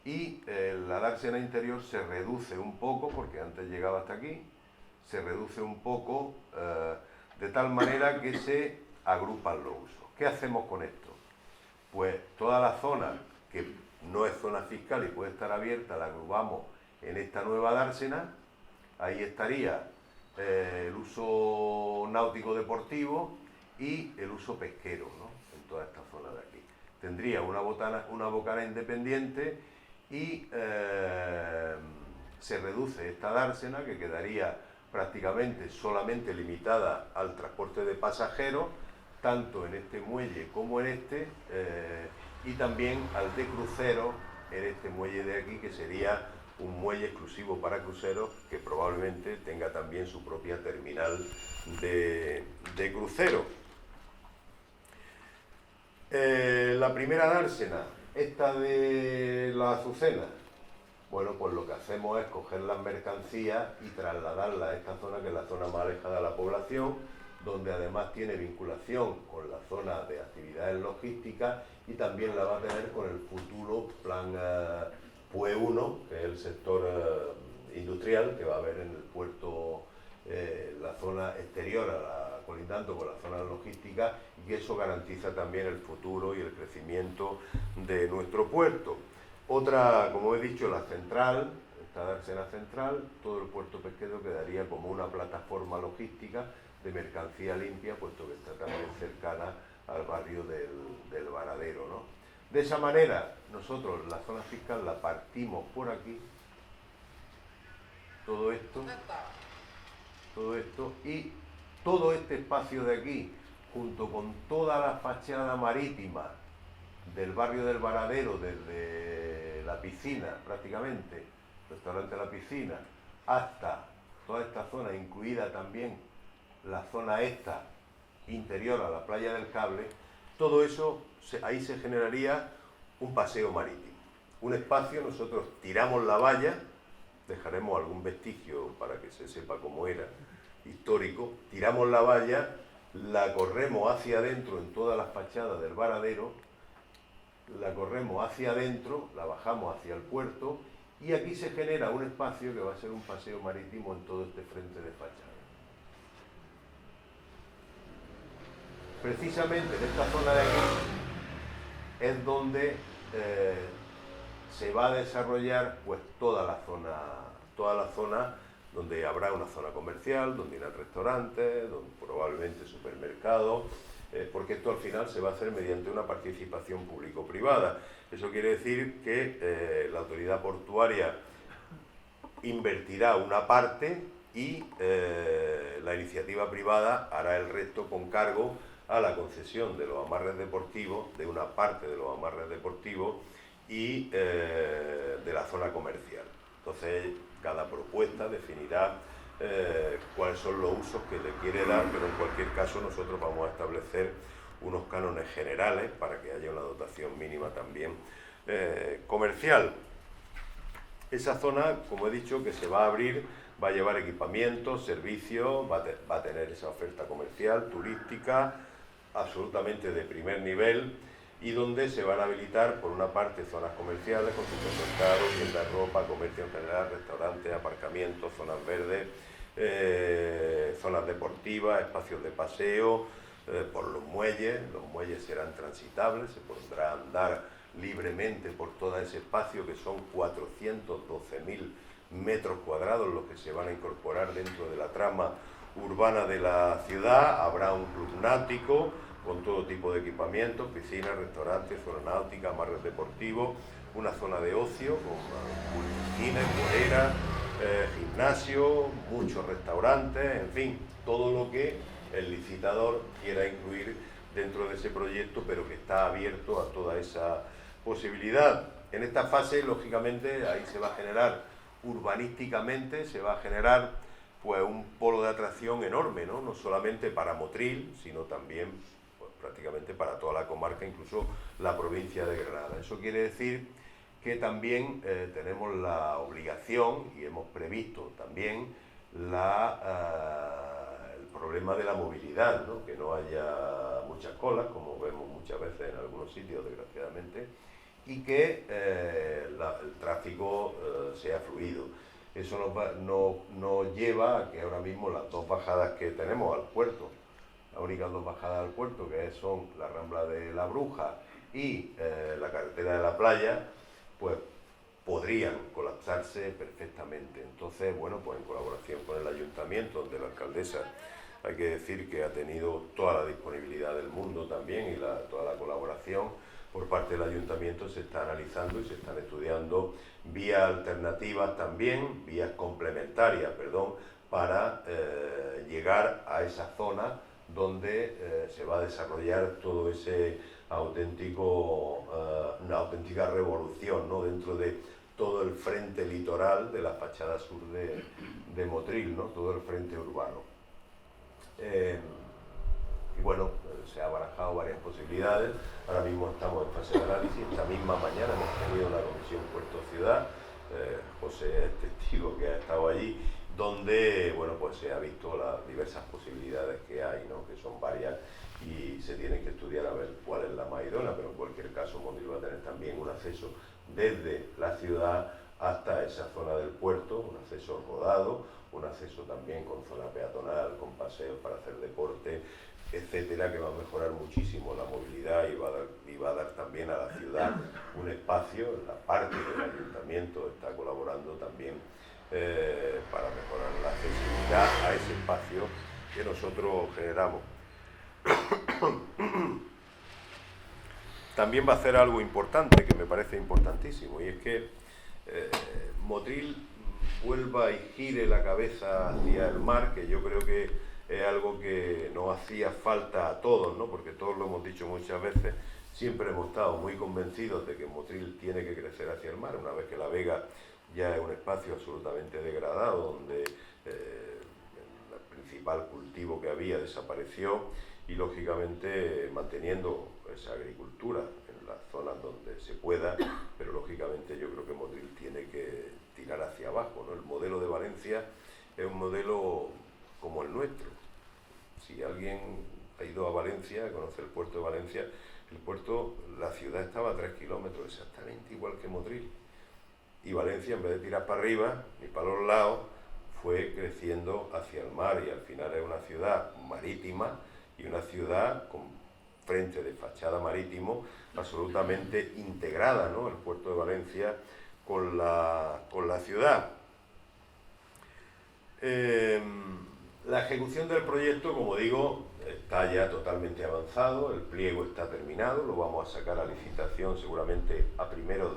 y la dársena interior se reduce un poco, porque antes llegaba hasta aquí, se reduce un poco de tal manera que se agrupan los usos. ¿Qué hacemos con esto? Pues toda la zona que no es zona fiscal y puede estar abierta, la agrupamos en esta nueva dársena, ahí estaría el uso náutico deportivo y el uso pesquero, ¿no? En toda esta zona de aquí. Tendría una bocana independiente y se reduce esta dársena, que quedaría prácticamente solamente limitada al transporte de pasajeros, tanto en este muelle como en este, y también al de cruceros en este muelle de aquí, que sería un muelle exclusivo para cruceros, que probablemente tenga también su propia terminal de crucero. La primera dársena, esta de la Azucena, bueno, pues lo que hacemos es coger las mercancías y trasladarlas a esta zona, que es la zona más alejada de la población, donde además tiene vinculación con la zona de actividades logísticas y también la va a tener con el futuro plan PUE 1, que es el sector industrial que va a haber en el puerto, la zona exterior, colindando con la zona logística, y que eso garantiza también el futuro y el crecimiento de nuestro puerto. Otra, como he dicho, la central, esta dársena central, todo el puerto pesquero quedaría como una plataforma logística de mercancía limpia, puesto que está también cercana al barrio del Varadero, ¿no? De esa manera, nosotros la zona fiscal la partimos por aquí, todo esto, y todo este espacio de aquí, junto con toda la fachada marítima del barrio del Varadero, desde la piscina prácticamente, restaurante La Piscina, hasta toda esta zona, incluida también la zona esta interior a la playa del Cable, todo eso, ahí se generaría un paseo marítimo. Un espacio, nosotros tiramos la valla, dejaremos algún vestigio para que se sepa cómo era, histórico, tiramos la valla, la corremos hacia adentro en todas las fachadas del Varadero, la corremos hacia adentro, la bajamos hacia el puerto, y aquí se genera un espacio que va a ser un paseo marítimo en todo este frente de fachada. Precisamente en esta zona de aquí es donde se va a desarrollar pues toda la zona donde habrá una zona comercial, donde irán restaurantes, donde probablemente supermercados, porque esto al final se va a hacer mediante una participación público-privada. Eso quiere decir que la autoridad portuaria invertirá una parte y la iniciativa privada hará el resto con cargo a la concesión de los amarres deportivos, de una parte de los amarres deportivos y de la zona comercial. Entonces, cada propuesta definirá cuáles son los usos que le quiere dar, pero en cualquier caso nosotros vamos a establecer unos cánones generales para que haya una dotación mínima también comercial. Esa zona, como he dicho, que se va a abrir, va a llevar equipamientos, servicios, va a tener esa oferta comercial, turística, absolutamente de primer nivel, y donde se van a habilitar, por una parte, zonas comerciales con supermercados, tiendas de ropa, comercio en general, restaurantes, aparcamientos, zonas verdes, zonas deportivas, espacios de paseo, por los muelles serán transitables, se podrá andar libremente por todo ese espacio, que son 412.000 metros cuadrados los que se van a incorporar dentro de la trama urbana de la ciudad. Habrá un club náutico con todo tipo de equipamientos, piscinas, restaurantes, zona náutica, amarres deportivos, una zona de ocio con piscinas, boleras, gimnasio, muchos restaurantes, en fin, todo lo que el licitador quiera incluir dentro de ese proyecto, pero que está abierto a toda esa posibilidad. En esta fase, lógicamente, ahí se va a generar urbanísticamente, se va a generar pues un polo de atracción enorme, ¿no? No solamente para Motril, sino también pues, prácticamente para toda la comarca, incluso la provincia de Granada. Eso quiere decir que también tenemos la obligación, y hemos previsto también el problema de la movilidad, ¿no? Que no haya muchas colas, como vemos muchas veces en algunos sitios, desgraciadamente, y que el tráfico sea fluido. Eso nos lleva a que ahora mismo las dos bajadas que tenemos al puerto, las únicas dos bajadas al puerto, que son la Rambla de la Bruja y la carretera de la playa, pues podrían colapsarse perfectamente. Entonces, bueno, pues en colaboración con el ayuntamiento, donde la alcaldesa, hay que decir que ha tenido toda la disponibilidad del mundo también y toda la colaboración por parte del ayuntamiento, se está analizando y se están estudiando vías alternativas también, vías complementarias, perdón, para llegar a esa zona donde se va a desarrollar todo ese una auténtica revolución, ¿no?, dentro de todo el frente litoral de la fachada sur de Motril, ¿no?, todo el frente urbano. Y bueno, se ha barajado varias posibilidades. Ahora mismo estamos en fase de análisis. Esta misma mañana hemos tenido una comisión Puerto Ciudad, José es testigo que ha estado allí, donde bueno, pues se ha visto las diversas posibilidades que hay, ¿no?, que son varias y se tienen que estudiar a ver cuál es la más idónea, pero en cualquier caso Motril va a tener también un acceso desde la ciudad hasta esa zona del puerto, un acceso rodado, un acceso también con zona peatonal, con paseos para hacer deporte, etcétera, que va a mejorar muchísimo la movilidad y va a dar también a la ciudad un espacio. La parte del ayuntamiento está colaborando también para mejorar la accesibilidad a ese espacio que nosotros generamos. También va a hacer algo importante, que me parece importantísimo, y es que Motril vuelva y gire la cabeza hacia el mar, que yo creo que es algo que nos hacía falta a todos, ¿no?, porque todos lo hemos dicho muchas veces, siempre hemos estado muy convencidos de que Motril tiene que crecer hacia el mar, una vez que La Vega ya es un espacio absolutamente degradado, donde el principal cultivo que había desapareció, y lógicamente manteniendo esa agricultura en las zonas donde se pueda, pero lógicamente yo creo que Motril tiene que tirar hacia abajo, ¿no? El modelo de Valencia es un modelo como el nuestro. Si alguien ha ido a Valencia, conoce el puerto de Valencia, el puerto, la ciudad estaba a 3 kilómetros, exactamente igual que Motril. Y Valencia, en vez de tirar para arriba ni para los lados, fue creciendo hacia el mar, y al final es una ciudad marítima y una ciudad con frente de fachada marítimo absolutamente integrada, ¿no?, el puerto de Valencia con la ciudad. La ejecución del proyecto, como digo, está ya totalmente avanzado, el pliego está terminado, lo vamos a sacar a licitación seguramente a primeros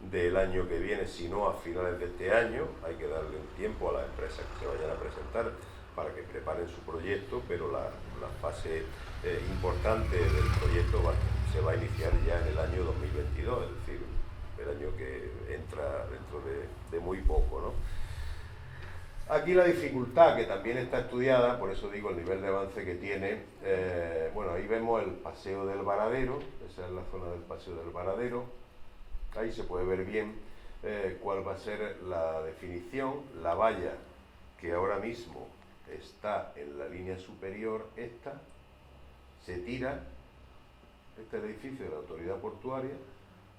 del año que viene, si no a finales de este año. Hay que darle un tiempo a las empresas que se vayan a presentar para que preparen su proyecto, pero la fase importante del proyecto se va a iniciar ya en el año 2022, es decir, el año que entra dentro de muy poco, ¿no? Aquí la dificultad, que también está estudiada, por eso digo el nivel de avance que tiene, bueno, ahí vemos el Paseo del Varadero, esa es la zona del Paseo del Varadero, ahí se puede ver bien cuál va a ser la definición. La valla que ahora mismo está en la línea superior, se tira, este es el edificio de la autoridad portuaria,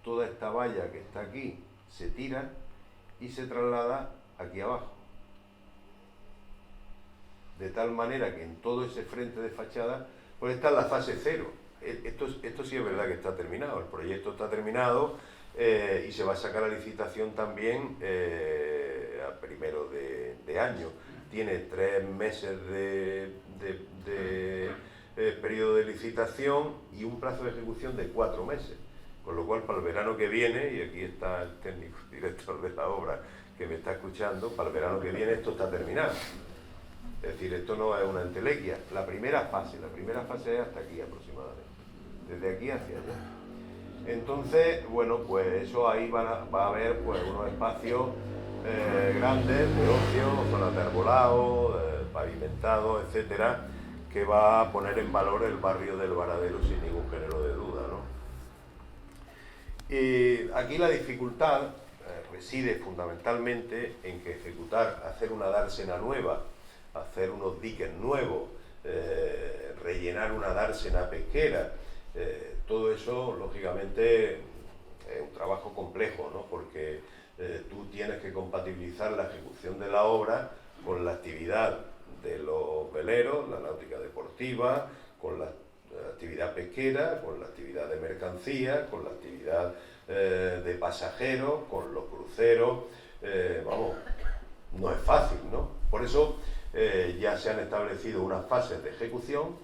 toda esta valla que está aquí se tira y se traslada aquí abajo, de tal manera que en todo ese frente de fachada pues está en la fase cero. Esto sí es verdad que está terminado, el proyecto está terminado y se va a sacar a licitación también a primero de año. Tiene 3 meses de periodo de licitación y un plazo de ejecución de 4 meses, con lo cual para el verano que viene, y aquí está el técnico director de la obra que me está escuchando, para el verano que viene esto está terminado. Es decir, esto no es una entelequia. La primera fase es hasta aquí aproximadamente, desde aquí hacia allá. Entonces, bueno, pues eso ahí va a haber pues unos espacios grandes de ocio, zonas de arbolado, pavimentados, etcétera, que va a poner en valor el barrio del Varadero sin ningún género de duda, ¿no? Y aquí la dificultad reside fundamentalmente en que hacer una dársena nueva, hacer unos diques nuevos, rellenar una dársena pesquera, todo eso lógicamente es un trabajo complejo, ¿no? Porque tú tienes que compatibilizar la ejecución de la obra con la actividad de los veleros, la náutica deportiva, con la actividad pesquera, con la actividad de mercancía, con la actividad de pasajeros, con los cruceros, vamos, no es fácil, ¿no? Por eso ya se han establecido unas fases de ejecución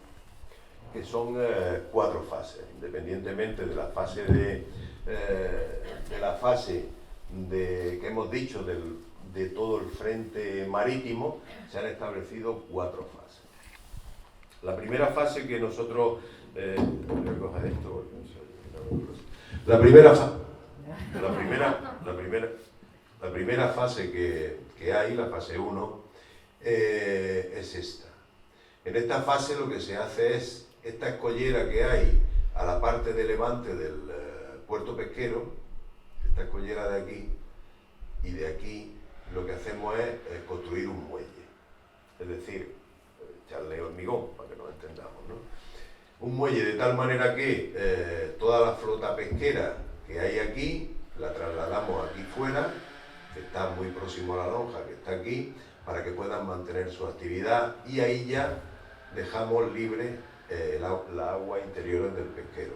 que son 4 fases, independientemente de la fase que hemos dicho de todo el frente marítimo. Se han establecido 4 fases. La primera fase que nosotros la primera fase que hay, la fase 1, es esta. En esta fase lo que se hace es, esta escollera que hay a la parte de levante del puerto pesquero, esta escollera de aquí y de aquí, lo que hacemos es construir un muelle. Es decir, echarle hormigón, para que nos entendamos, ¿no? Un muelle de tal manera que toda la flota pesquera que hay aquí, la trasladamos aquí fuera, que está muy próximo a la lonja, que está aquí, para que puedan mantener su actividad, y ahí ya dejamos libre la agua interior del pesquero.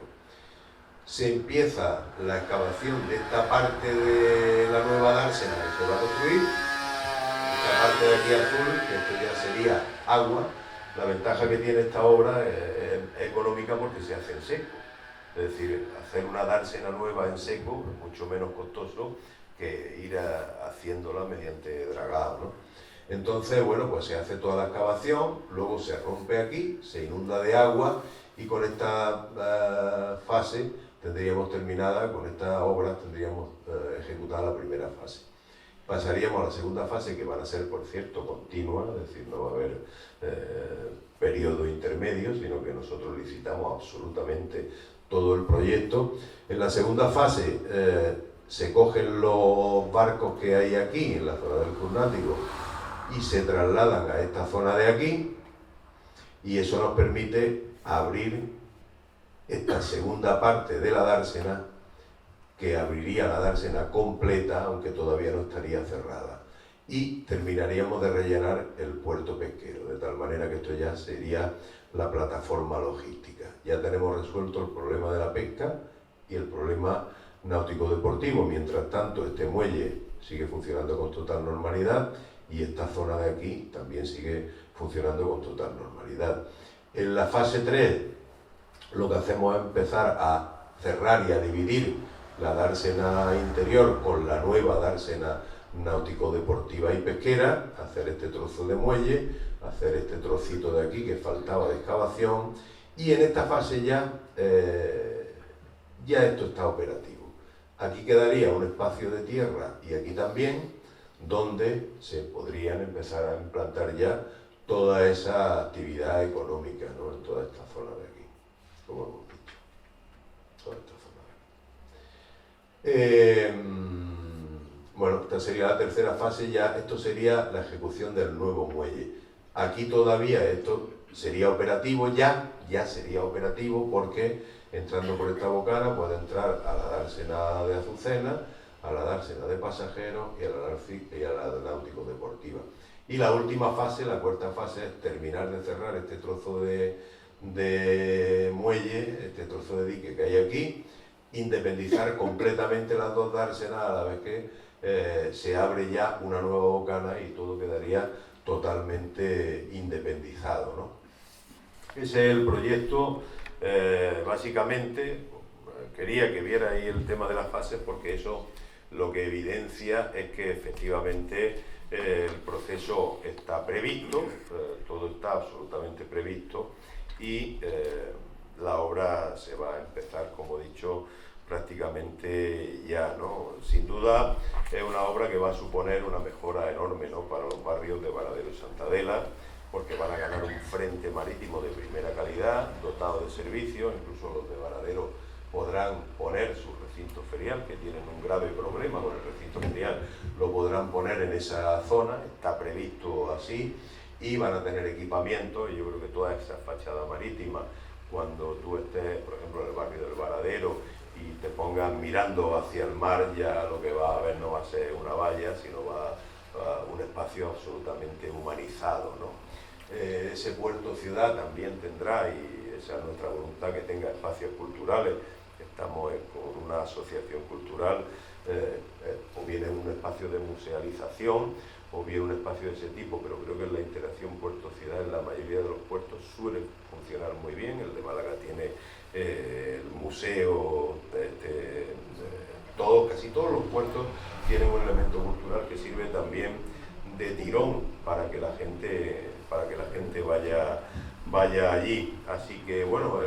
Se empieza la excavación de esta parte de la nueva dársena que se va a construir, esta parte de aquí azul, que esto ya sería agua. La ventaja que tiene esta obra es económica porque se hace en seco. Es decir, hacer una dársena nueva en seco es mucho menos costoso que ir haciéndola mediante dragado, ¿no? Entonces, bueno, pues se hace toda la excavación, luego se rompe aquí, se inunda de agua, y con esta fase tendríamos terminada, con esta obra tendríamos ejecutada la primera fase. Pasaríamos a la segunda fase, que van a ser, por cierto, continua, es decir, no va a haber periodo intermedio, sino que nosotros licitamos absolutamente todo el proyecto. En la segunda fase se cogen los barcos que hay aquí, en la zona del Curnático, y se trasladan a esta zona de aquí, y eso nos permite abrir esta segunda parte de la dársena, que abriría la dársena completa, aunque todavía no estaría cerrada, y terminaríamos de rellenar el puerto pesquero, de tal manera que esto ya sería la plataforma logística. Ya tenemos resuelto el problema de la pesca y el problema náutico-deportivo. Mientras tanto, este muelle sigue funcionando con total normalidad, y esta zona de aquí también sigue funcionando con total normalidad. En la fase 3 lo que hacemos es empezar a cerrar y a dividir la dársena interior con la nueva dársena náutico-deportiva y pesquera, hacer este trozo de muelle, hacer este trocito de aquí que faltaba de excavación, y en esta fase ya esto está operativo. Aquí quedaría un espacio de tierra, y aquí también, donde se podrían empezar a implantar ya toda esa actividad económica, ¿no? En toda esta zona de aquí, como hemos dicho, toda esta zona de aquí. Bueno, esta sería la tercera fase, ya esto sería la ejecución del nuevo muelle. Aquí todavía esto sería operativo, ya sería operativo, porque entrando por esta bocana puede entrar a la dársena de Azucena, a la dársena de pasajeros y a la náutico deportiva. Y la última fase, la cuarta fase, es terminar de cerrar este trozo de muelle, este trozo de dique que hay aquí, independizar completamente las dos dársenas, a la vez que se abre ya una nueva bocana y todo quedaría totalmente independizado, ¿no? Ese es el proyecto. Básicamente quería que viera ahí el tema de las fases, porque eso lo que evidencia es que efectivamente el proceso está previsto, todo está absolutamente previsto, y la obra se va a empezar, como he dicho, prácticamente ya, ¿no? Sin duda es una obra que va a suponer una mejora enorme, ¿no?, para los barrios de Varadero y Santa Adela, porque van a ganar un frente marítimo de primera calidad, dotado de servicios. Incluso los de Varadero podrán poner su recinto ferial, que tienen un grave problema con el recinto ferial, lo podrán poner en esa zona, está previsto así, y van a tener equipamiento. Y yo creo que toda esa fachada marítima, cuando tú estés, por ejemplo, en el barrio del Varadero y te pongas mirando hacia el mar, ya lo que va a ver no va a ser una valla, sino va a un espacio absolutamente humanizado, ¿no? Ese puerto ciudad también tendrá, y esa es nuestra voluntad, que tenga espacios culturales, estamos con una asociación cultural, o bien en un espacio de musealización, o bien un espacio de ese tipo, pero creo que la interacción puerto-ciudad en la mayoría de los puertos suele funcionar muy bien. El de Málaga tiene el museo, casi todos los puertos tienen un elemento cultural que sirve también de tirón para que la gente vaya allí. Así que bueno,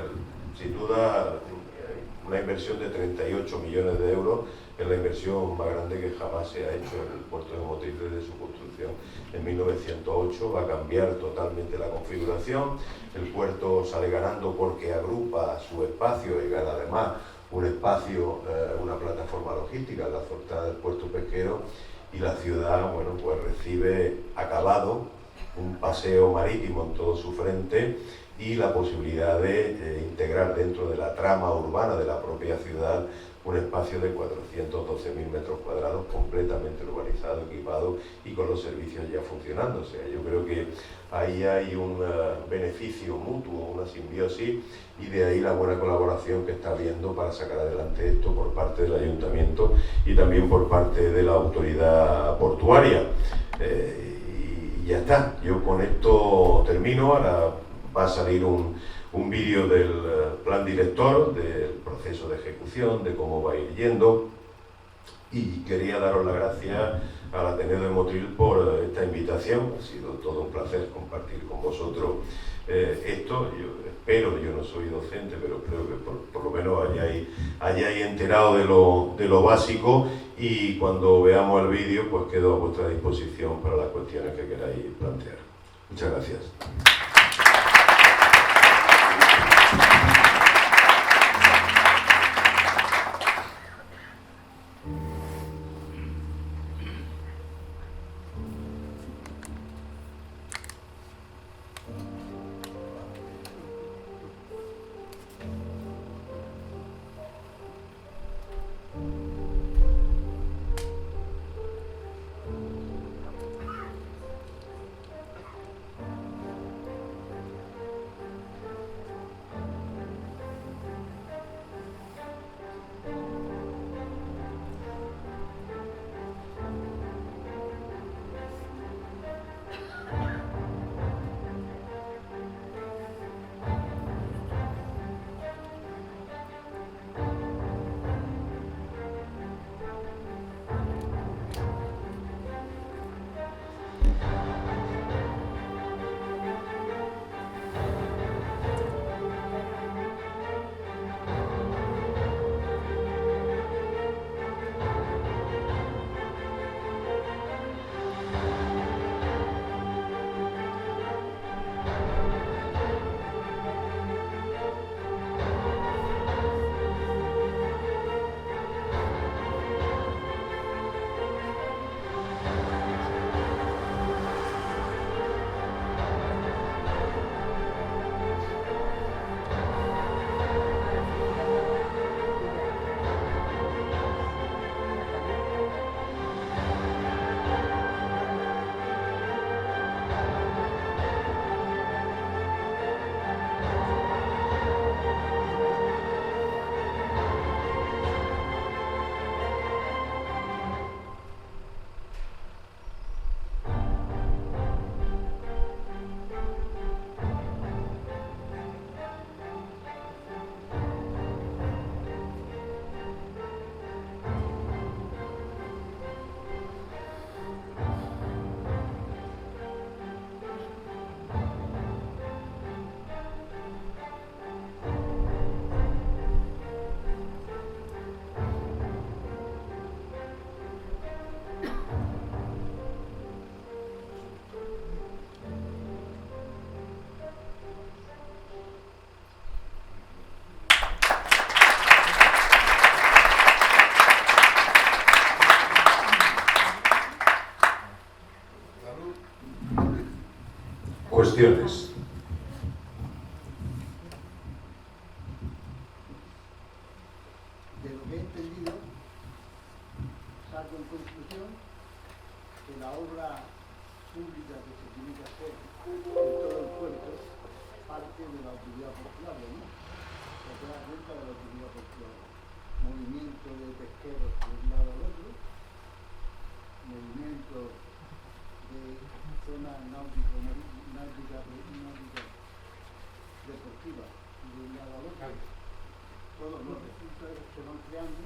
sin duda una inversión de 38 millones de euros es la inversión más grande que jamás se ha hecho en el puerto de Motril desde su construcción en 1908. Va a cambiar totalmente la configuración. El puerto sale ganando porque agrupa su espacio y gana además un espacio, una plataforma logística en la zona del puerto pesquero, y la ciudad, bueno, pues recibe acabado un paseo marítimo en todo su frente y la posibilidad de integrar dentro de la trama urbana de la propia ciudad un espacio de 412.000 metros cuadrados completamente urbanizado, equipado y con los servicios ya funcionando. O sea, yo creo que ahí hay un beneficio mutuo, una simbiosis, y de ahí la buena colaboración que está habiendo para sacar adelante esto por parte del Ayuntamiento y también por parte de la autoridad portuaria. Y ya está, yo con esto termino. Ahora va a salir un vídeo del plan director, del proceso de ejecución, de cómo va a ir yendo, y quería daros las gracias al Ateneo de Motril por esta invitación. Ha sido todo un placer compartir con vosotros esto. Yo no soy docente, pero creo que por lo menos hayáis enterado de lo básico, y cuando veamos el vídeo pues quedo a vuestra disposición para las cuestiones que queráis plantear. Muchas gracias. Cuestiones. De lo que he entendido, saco en conclusión que la obra pública que se tiene que hacer en todo el puerto parte de la autoridad portuaria, ¿no? Se da cuenta de la autoridad portuaria. pesqueros de un lado al otro, movimiento de zona náutica deportiva de un lado al otro. Todos los resultados que se van creando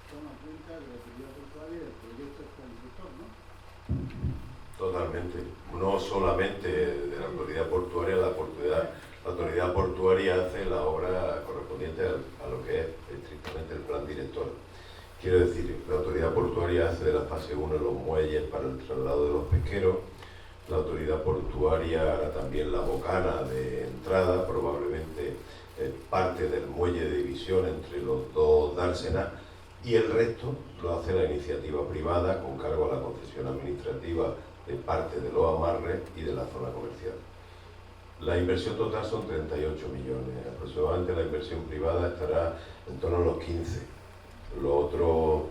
toman cuenta de la autoridad portuaria y del proyecto expositor, ¿no? Totalmente. No solamente de la autoridad portuaria, la autoridad portuaria hace la obra correspondiente a lo que es estrictamente el plan director. Quiero decir, la autoridad portuaria hace de la fase 1 los muelles para el traslado de los pesqueros, la autoridad portuaria hará también la bocana de entrada, probablemente parte del muelle de división entre los dos dársenas, y el resto lo hace la iniciativa privada con cargo a la concesión administrativa de parte de los amarres y de la zona comercial. La inversión total son 38 millones, aproximadamente la inversión privada estará en torno a los 15. Lo otro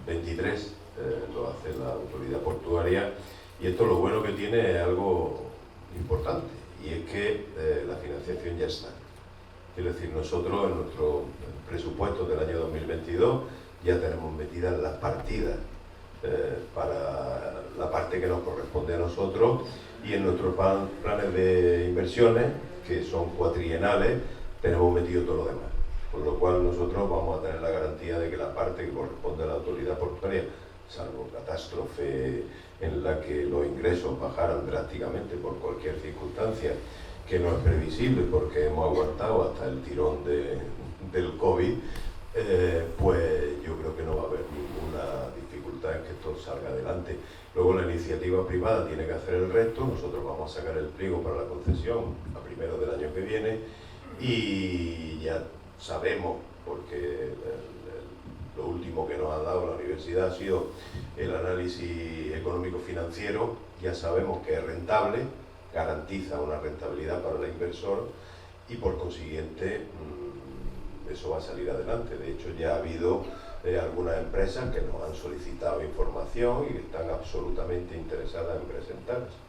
23 lo hace la autoridad portuaria, y esto lo bueno que tiene es algo importante, y es que la financiación ya está. Es decir, nosotros en nuestro presupuesto del año 2022 ya tenemos metidas las partidas para la parte que nos corresponde a nosotros, y en nuestros planes de inversiones, que son cuatrienales, tenemos metido todo lo demás. Con lo cual nosotros vamos a tener la garantía de que la parte que corresponde a la autoridad portuaria, salvo catástrofe en la que los ingresos bajaran drásticamente por cualquier circunstancia, que no es previsible porque hemos aguantado hasta el tirón del COVID, pues yo creo que no va a haber ninguna dificultad en que esto salga adelante. Luego la iniciativa privada tiene que hacer el resto. Nosotros vamos a sacar el pliego para la concesión a primero del año que viene, y ya sabemos, porque lo último que nos ha dado la universidad ha sido el análisis económico-financiero, ya sabemos que es rentable, garantiza una rentabilidad para el inversor, y por consiguiente eso va a salir adelante. De hecho, ya ha habido algunas empresas que nos han solicitado información y que están absolutamente interesadas en presentarse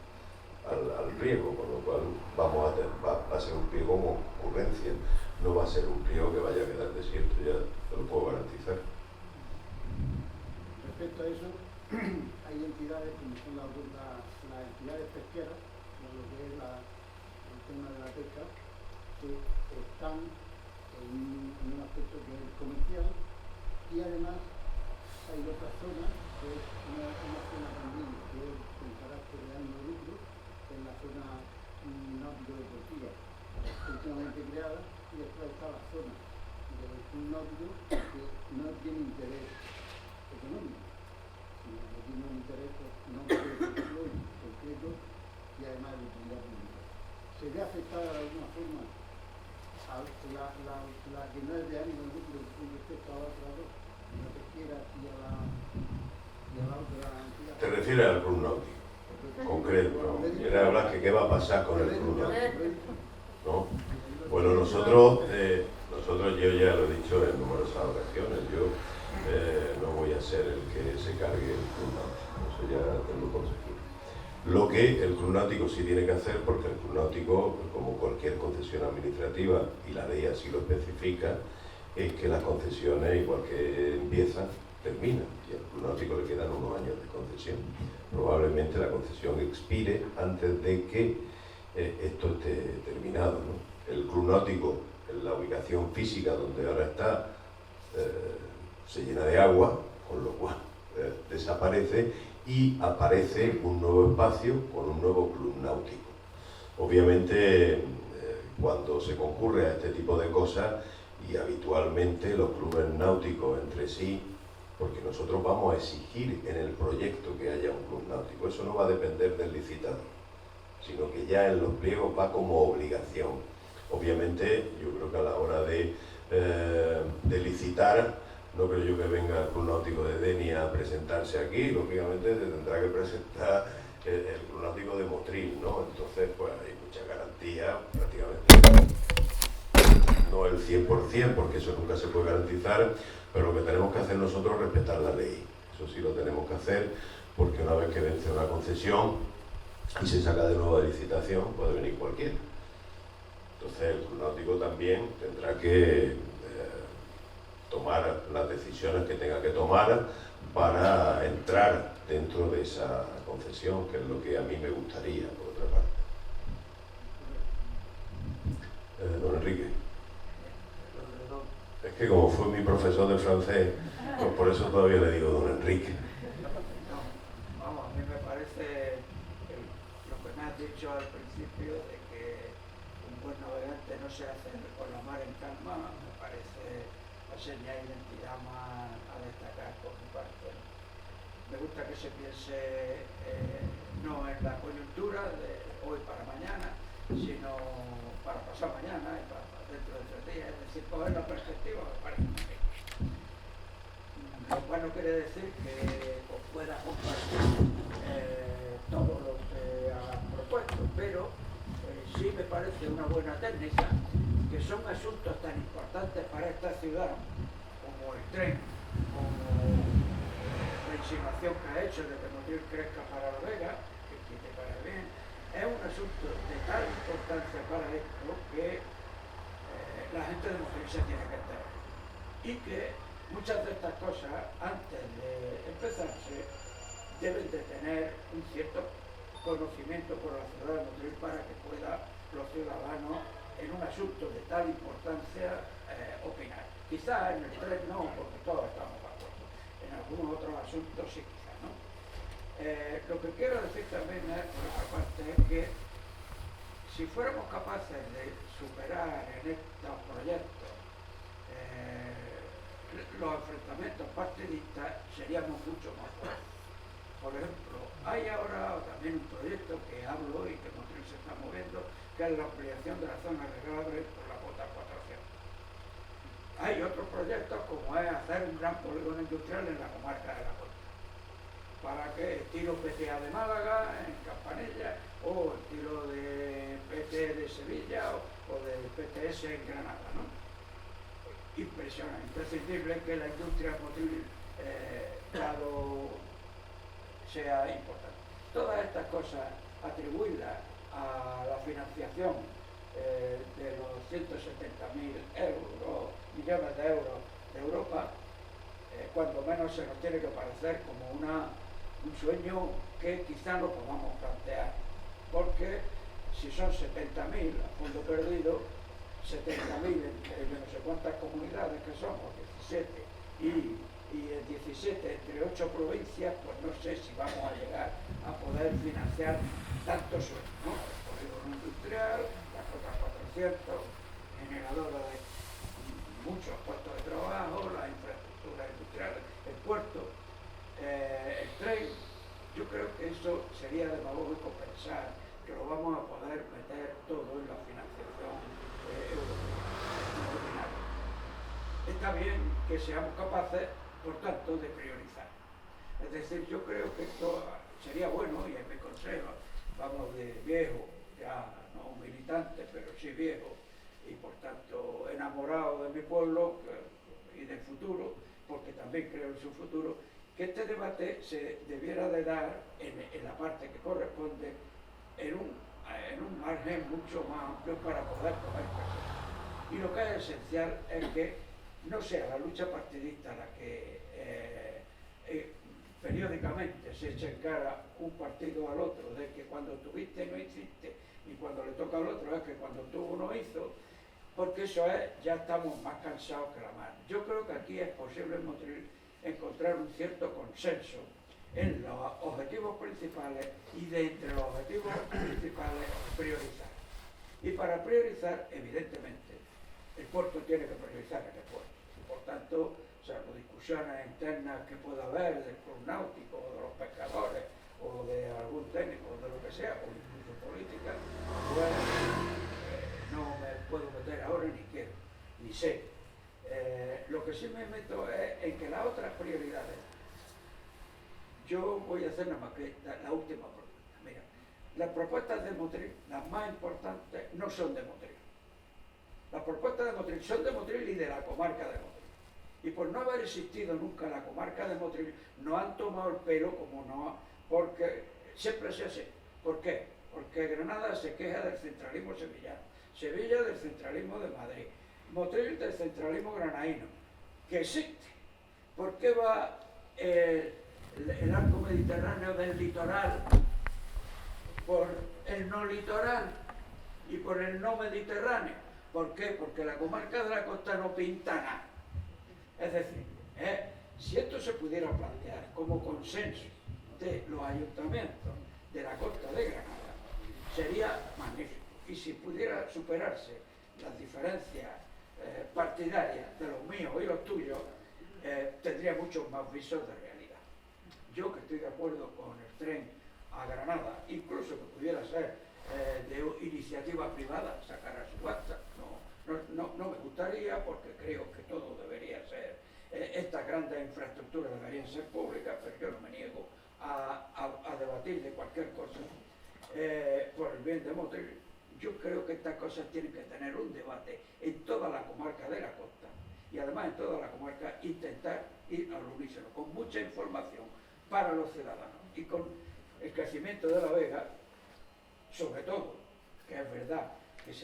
al pliego, con lo cual va a ser un pliego con concurrencia, no va a ser un pliego que vaya a quedar desierto, ya te lo puedo garantizar. Respecto a eso, hay entidades como son las entidades pesqueras, lo que es el tema de la pesca, que están en un aspecto que es el comercial, y además hay otra zona, que es una zona también que es con carácter de ánimo de lucro, que es la zona náutico-deportiva últimamente creada, y después está la zona del club náutico, que no tiene interés económico, sino que tiene un interés náutico concreto y además de utilidad pública. ¿Se ve afectada de alguna forma a la que no es de ánimo de lucro con respecto a la otra dos, la pesquera y a la otra entidad? ¿Te refieres al club náutico? Concreto, ¿no? Quiere hablar que qué va a pasar con el club náutico, ¿no? Bueno, nosotros yo ya lo he dicho en numerosas ocasiones, yo no voy a ser el que se cargue el club náutico, eso ya tengo por seguro. Lo que el club náutico sí tiene que hacer, porque el club náutico, como cualquier concesión administrativa, y la ley así lo especifica, es que las concesiones, igual que empiezan, terminan, y al club náutico le quedan unos años de concesión. Probablemente la concesión expire antes de que esto esté terminado, ¿no? El club náutico, en la ubicación física donde ahora está, se llena de agua, con lo cual desaparece, y aparece un nuevo espacio con un nuevo club náutico. Obviamente, cuando se concurre a este tipo de cosas, y habitualmente los clubes náuticos entre sí, porque nosotros vamos a exigir en el proyecto que haya un club náutico, eso no va a depender del licitador, sino que ya en los pliegos va como obligación. Obviamente, yo creo que a la hora de licitar, no creo yo que venga el Club Náutico de Denia a presentarse aquí, lógicamente se tendrá que presentar el Club Náutico de Motril, ¿no? Entonces, pues hay mucha garantía, prácticamente no el 100%, porque eso nunca se puede garantizar, pero lo que tenemos que hacer nosotros es respetar la ley. Eso sí lo tenemos que hacer, porque una vez que vence una concesión y se saca de nuevo de licitación, puede venir cualquiera. Entonces el Club Náutico también tendrá que tomara las decisiones que tenga que tomar para entrar dentro de esa concesión, que es lo que a mí me gustaría, por otra parte. Don Enrique. Es que como fue mi profesor de francés, pues por eso todavía le digo don Enrique. No, vamos, a mí me parece lo que me has dicho al principio de que un buen navegante no se hace con la mar en calma, me parece la señal de identidad más a destacar por mi parte. Me gusta que se piense no en la coyuntura de hoy para mañana, sino para pasar mañana y para dentro de 3 días, es decir, coger la perspectiva, me parece muy bien. Lo cual no quiere decir que os pueda compartir todo lo que has propuesto, pero sí me parece una buena técnica, que son asuntos tan importantes para esta ciudad como el tren, como la insinuación que ha hecho de que Motril crezca para La Vega, que te parece bien. Es un asunto de tal importancia para esto que la gente de Motril se tiene que enterar. Y que muchas de estas cosas, antes de empezarse, deben de tener un cierto conocimiento por la ciudad de Motril para que puedan los ciudadanos en un asunto de tal importancia opinar. Quizás en el tren no, porque todos estamos de acuerdo. En algunos otros asuntos sí, quizás no. Lo que quiero decir también es, por otra parte, es que si fuéramos capaces de superar en estos proyectos los enfrentamientos partidistas, seríamos mucho más fuertes. Por ejemplo, hay ahora también un proyecto que hablo y que Motril se está moviendo, que es la ampliación de la zona regable por la cuota 400. Hay otros proyectos como es hacer un gran polígono industrial en la comarca de la Costa, para que estilo PTA de Málaga, en Campanilla, o estilo de PT de Sevilla o de PTS en Granada, ¿no? Impresionante, imprescindible que la industria Motril sea importante. Todas estas cosas atribuirlas a la financiación de los 170.000 millones de euros de Europa, cuando menos se nos tiene que parecer como un sueño que quizá no podamos plantear, porque si son 70.000 a fondo perdido, 70.000 entre yo no sé cuántas comunidades que somos, 17, y en 17 entre 8 provincias, pues no sé si vamos a llegar a poder financiar tantos sueños, ¿no? El polígono industrial, la cuota 400, generadora de muchos puestos de trabajo, la infraestructura industrial, el puerto, el tren. Yo creo que eso sería demagógico pensar que lo vamos a poder meter todo en la financiación europea. Está bien que seamos capaces, por tanto, de priorizar. Es decir, yo creo que esto sería bueno, y es mi consejo, vamos de viejo, ya no militante, pero sí viejo, y por tanto enamorado de mi pueblo y del futuro, porque también creo en su futuro, que este debate se debiera de dar en la parte que corresponde en un margen mucho más amplio para poder coger cosas. Y lo que es esencial es que no sea la lucha partidista la que periódicamente se eche en cara un partido al otro, de que cuando tuviste no hiciste, y cuando le toca al otro es que cuando tuvo no hizo, porque eso es, ya estamos más cansados que la mar. Yo creo que aquí es posible en Motril encontrar un cierto consenso en los objetivos principales y de entre los objetivos principales priorizar. Y para priorizar, evidentemente, el puerto tiene que priorizar en el puerto. Por tanto, salvo discusiones internas que pueda haber del club náutico o de los pescadores o de algún técnico, de lo que sea, o incluso política, pues no me puedo meter ahora ni quiero, ni sé. Lo que sí me meto es en que las otras prioridades, yo voy a hacer nada más que la última propuesta. Mira, las propuestas de Motril, las más importantes, no son de Motril. Las propuestas de Motril son de Motril y de la comarca de Motril. Y por no haber existido nunca la comarca de Motril, no han tomado el pelo como no, porque siempre se hace. ¿Por qué? Porque Granada se queja del centralismo sevillano, Sevilla del centralismo de Madrid, Motril del centralismo granadino. que existe. ¿Por qué va el arco mediterráneo del litoral por el no litoral y por el no mediterráneo? ¿Por qué? Porque la comarca de la costa no pinta nada. Es decir, si esto se pudiera plantear como consenso de los ayuntamientos de la costa de Granada, sería magnífico. Y si pudiera superarse las diferencias partidarias de los míos y los tuyos, tendría muchos más visos de realidad. Yo que estoy de acuerdo con el tren a Granada, incluso que pudiera ser de iniciativa privada, sacar a subasta, no me gustaría, porque creo que todo debería ser, estas grandes infraestructuras deberían ser públicas, pero yo no me niego a debatir de cualquier cosa por el bien de Motril. Yo creo que estas cosas tienen que tener un debate en toda la comarca de la costa y además en toda la comarca intentar ir al unísono, con mucha información para los ciudadanos y con el crecimiento de la Vega, sobre todo, que es verdad que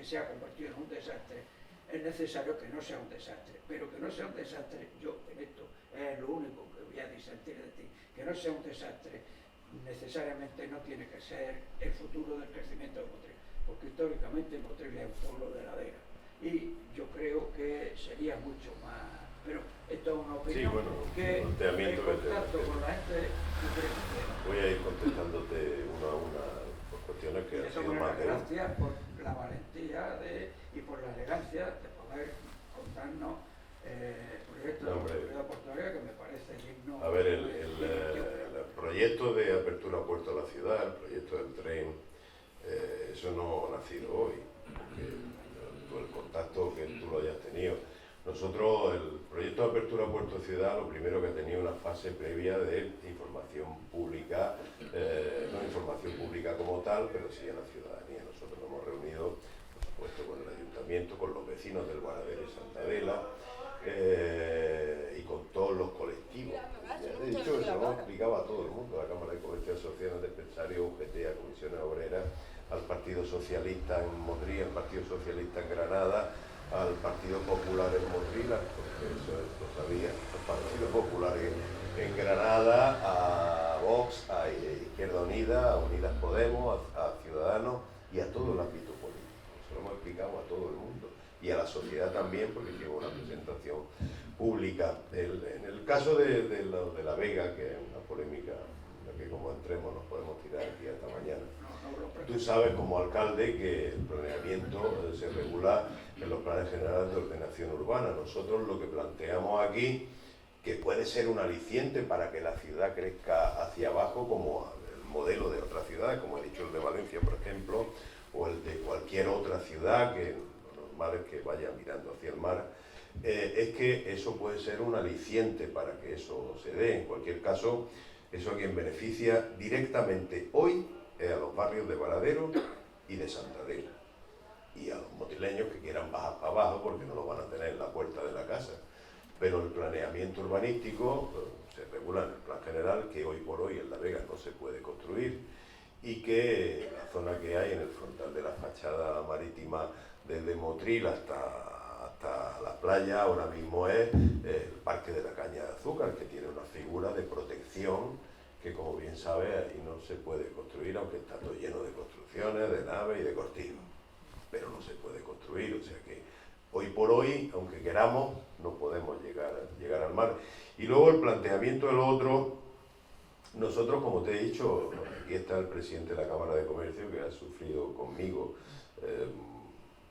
se ha convertido en un desastre, es necesario que no sea un desastre, pero que no sea un desastre, yo en esto es lo único que voy a disentir de ti, que no sea un desastre necesariamente no tiene que ser el futuro del crecimiento de Motril, porque históricamente Motril es un pueblo de ladera y yo creo que sería mucho más, pero esto es una opinión, sí, bueno, que en contacto con la gente voy a ir contestándote una a una por cuestiones que han sido más de una. Gracias por la valentía y por la elegancia de poder contarnos el proyecto de la autoridad portuaria, que me parece digno. A ver, el proyecto de apertura a puerto de la ciudad, el proyecto del tren, eso no ha nacido hoy, porque el contacto que tú lo hayas tenido. Nosotros, el proyecto de apertura a puerto de ciudad, lo primero que tenía una fase previa de información pública, no información pública como tal, pero sí a la ciudadanía. Nosotros nos hemos reunido, por supuesto, con el ayuntamiento, con los vecinos del Varadero y Santa Adela, y con todos los colectivos. De hecho, eso lo explicaba a todo el mundo, a la Cámara de Comercio, Asociaciones de Empresarios, UGT, a Comisiones Obreras, al Partido Socialista en Motril, al Partido Socialista en Granada, al Partido Popular en Motril, porque eso lo sabía, al Partido Popular en Granada, a Vox, a Izquierda Unida, a Unidas Podemos, a Ciudadanos y a todo el ámbito político. Eso lo hemos explicado a todo el mundo. Y a la sociedad también, porque hicimos una presentación pública. En el caso de la Vega, que es una polémica en la que como entremos nos podemos tirar aquí hasta mañana. Tú sabes como alcalde que el planeamiento se regula en los planes generales de ordenación urbana. Nosotros lo que planteamos aquí, que puede ser un aliciente para que la ciudad crezca hacia abajo, como el modelo de otras ciudades, como he dicho el de Valencia, por ejemplo, o el de cualquier otra ciudad, que lo normal es que vaya mirando hacia el mar, es que eso puede ser un aliciente para que eso se dé. En cualquier caso, eso a quien beneficia directamente hoy es a los barrios de Varadero y de Santa Adela, y a los motrileños que quieran bajar para abajo porque no lo van a tener en la puerta de la casa. Pero el planeamiento urbanístico se regula en el plan general, que hoy por hoy en La Vega no se puede construir, y que la zona que hay en el frontal de la fachada marítima desde Motril hasta la playa ahora mismo es el Parque de la Caña de Azúcar, que tiene una figura de protección que, como bien sabes, ahí no se puede construir, aunque está todo lleno de construcciones, de naves y de cortijos, pero no se puede construir. O sea que hoy por hoy, aunque queramos, no podemos llegar al mar. Y luego el planteamiento del otro, nosotros, como te he dicho, aquí está el presidente de la Cámara de Comercio, que ha sufrido conmigo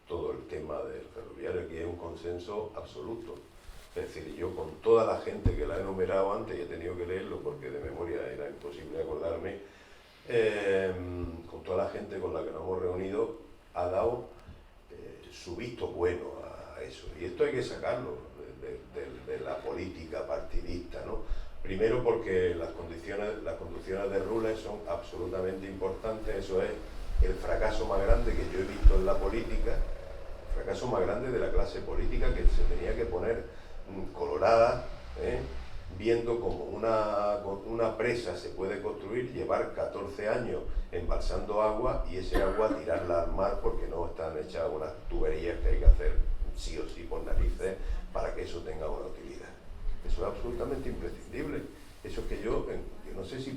todo el tema del ferroviario. Aquí hay un consenso absoluto. Es decir, yo con toda la gente que la he enumerado antes, y he tenido que leerlo porque de memoria era imposible acordarme, con toda la gente con la que nos hemos reunido, ha dado su visto bueno a eso. Y esto hay que sacarlo de la política partidista, ¿no? Primero porque las conducciones de Rules son absolutamente importantes. Eso es el fracaso más grande que yo he visto en la política, el fracaso más grande de la clase política, que se tenía que poner colorada, viendo como una presa se puede construir, llevar 14 años embalsando agua y ese agua tirarla al mar porque no están hechas unas tuberías que hay que hacer sí o sí por narices para que eso tenga una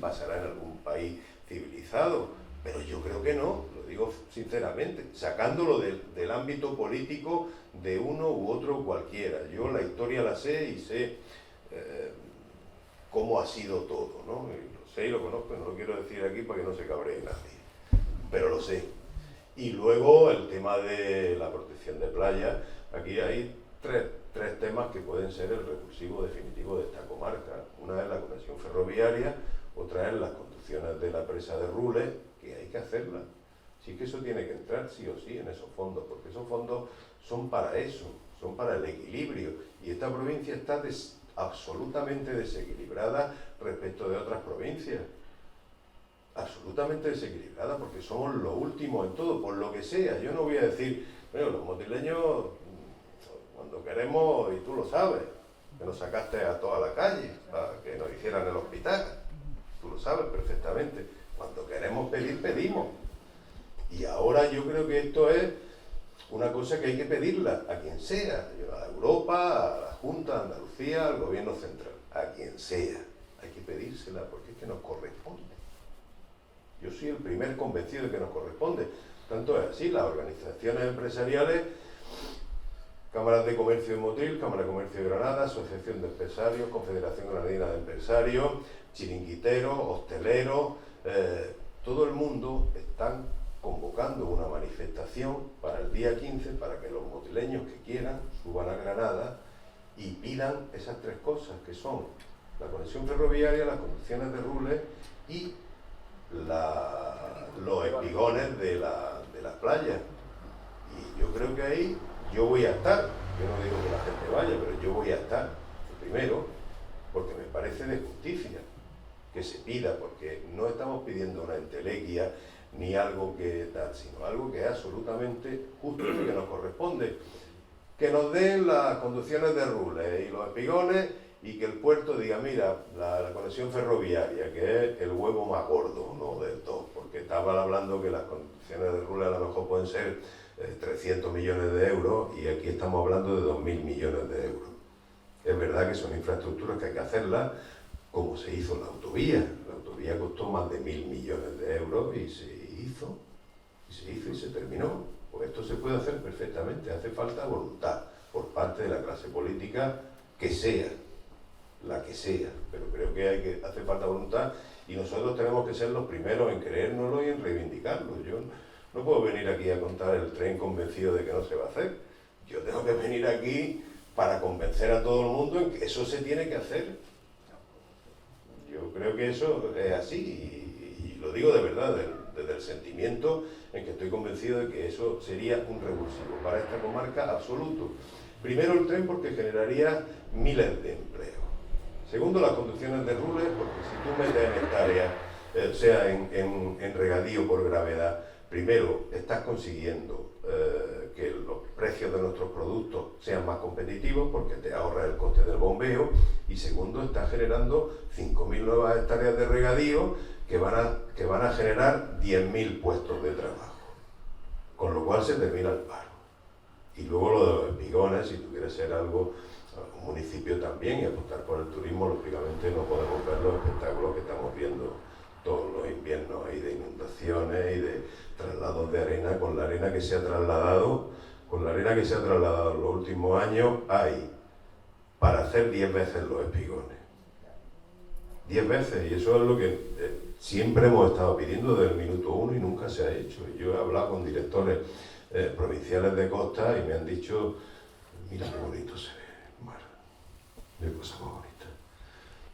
pasará en algún país civilizado, pero yo creo que no, lo digo sinceramente, sacándolo del ámbito político de uno u otro cualquiera. Yo la historia la sé y sé cómo ha sido todo, ¿no? Y lo sé y lo conozco, no lo quiero decir aquí para que no se cabree nadie, pero lo sé. Y luego el tema de la protección de playas. Aquí hay tres temas que pueden ser el revulsivo definitivo de esta comarca. Una es la conexión ferroviaria, otra es las conducciones de la presa de Rules, que hay que hacerlas. Sí que eso tiene que entrar sí o sí en esos fondos, porque esos fondos son para eso, son para el equilibrio. Y esta provincia está absolutamente desequilibrada respecto de otras provincias. Absolutamente desequilibrada, porque somos los últimos en todo, por lo que sea. Yo no voy a decir, bueno, los motileños, cuando queremos, y tú lo sabes, que nos sacaste a toda la calle para que nos hicieran el hospital, tú lo sabes perfectamente. Cuando queremos pedir, pedimos. Y ahora yo creo que esto es una cosa que hay que pedirla a quien sea, a Europa, a la Junta de Andalucía, al Gobierno Central, a quien sea. Hay que pedírsela porque es que nos corresponde. Yo soy el primer convencido de que nos corresponde. Tanto es así, las organizaciones empresariales, Cámaras de Comercio de Motril, Cámara de Comercio de Granada, Asociación de Empresarios, Confederación Granadina de Empresarios, chiringuiteros, hosteleros, todo el mundo están convocando una manifestación para el día 15 para que los motileños que quieran suban a Granada y pidan esas tres cosas, que son la conexión ferroviaria, las conducciones de Rules y los espigones de las playas. Y yo creo que ahí yo voy a estar. Yo no digo que la gente vaya, pero yo voy a estar primero, porque me parece de justicia que se pida, porque no estamos pidiendo una entelequia ni algo que tal, sino algo que es absolutamente justo y que nos corresponde. Que nos den las conducciones de Rules y los espigones, y que el puerto diga, mira, la conexión ferroviaria, que es el huevo más gordo, ¿no?, del todo, porque estaban hablando que las conducciones de Rules a lo mejor pueden ser 300 millones de euros, y aquí estamos hablando de 2.000 millones de euros. Es verdad que son infraestructuras que hay que hacerlas, como se hizo la autovía. La autovía costó más de 1.000 millones de euros y se hizo y se terminó. Pues esto se puede hacer perfectamente, hace falta voluntad por parte de la clase política, que sea, la que sea, pero creo que hace falta voluntad, y nosotros tenemos que ser los primeros en creérnoslo y en reivindicarlo. Yo no puedo venir aquí a contar el tren convencido de que no se va a hacer. Yo tengo que venir aquí para convencer a todo el mundo en que eso se tiene que hacer. Yo creo que eso es así, y lo digo de verdad, desde el sentimiento en que estoy convencido de que eso sería un revulsivo para esta comarca absoluto. Primero el tren, porque generaría miles de empleos. Segundo, las conducciones de Rules, porque si tú metes en hectáreas, sea en regadío por gravedad, primero estás consiguiendo que los precios de nuestros productos sean más competitivos, porque te ahorra el coste del bombeo, y segundo, estás generando 5.000 nuevas hectáreas de regadío que van a generar 10.000 puestos de trabajo, con lo cual se termina el paro. Y luego lo de los espigones, si tú quieres ser algo, un municipio también, y apostar por el turismo, lógicamente no podemos ver los espectáculos que estamos viendo todos los inviernos ahí, de inundaciones y de traslados de arena. Con la arena que se ha trasladado en los últimos años, hay para hacer 10 veces los espigones. 10 veces, y eso es lo que siempre hemos estado pidiendo desde el minuto 1 y nunca se ha hecho. Yo he hablado con directores provinciales de costa y me han dicho, mira qué bonito se ve el mar, qué cosa más bonita.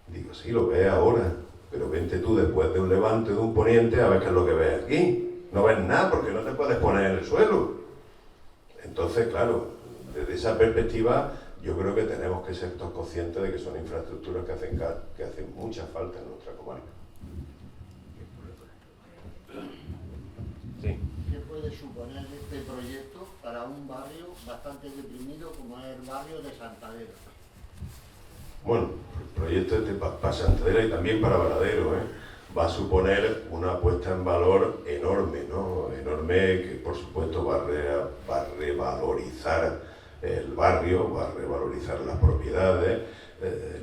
Digo, sí, lo ves ahora, pero vente tú después de un levante, de un poniente, a ver qué es lo que ves aquí. No ves nada porque no te puedes poner en el suelo. Entonces, claro, desde esa perspectiva, yo creo que tenemos que ser todos conscientes de que son infraestructuras que hacen mucha falta en nuestra comarca. Sí. ¿Qué puede suponer este proyecto para un barrio bastante deprimido como es el barrio de Santadera? Bueno, el proyecto para Santadera y también para Varadero, va a suponer una puesta en valor enorme, ¿no? Enorme, que por supuesto va a revalorizar el barrio, va a revalorizar las propiedades,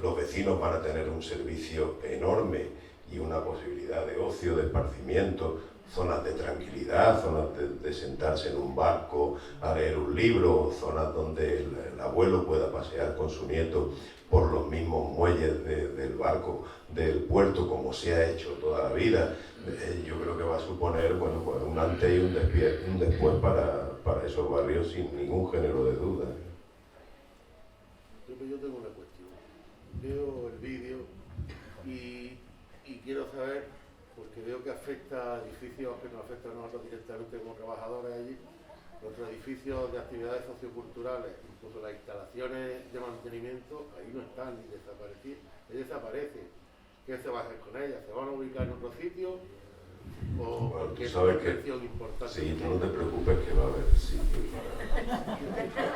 los vecinos van a tener un servicio enorme y una posibilidad de ocio, de esparcimiento, zonas de tranquilidad, zonas de sentarse en un barco a leer un libro, zonas donde el abuelo pueda pasear con su nieto por los mismos muelles del barco, del puerto, como se ha hecho toda la vida. Yo creo que va a suponer, bueno, pues un antes y un después para esos barrios sin ningún género de duda. Yo tengo una cuestión. Veo el vídeo y quiero saber, porque veo que afecta a edificios que nos afectan a nosotros directamente como trabajadores allí, nuestros edificios de actividades socioculturales, incluso las instalaciones de mantenimiento, ahí no están ni desaparecen. ¿Qué se va a hacer con ellas? ¿Se van a ubicar en otro sitio? ¿O bueno, porque tú sabes es una que cuestión importante? sí, tú no te preocupes que va a haber sitio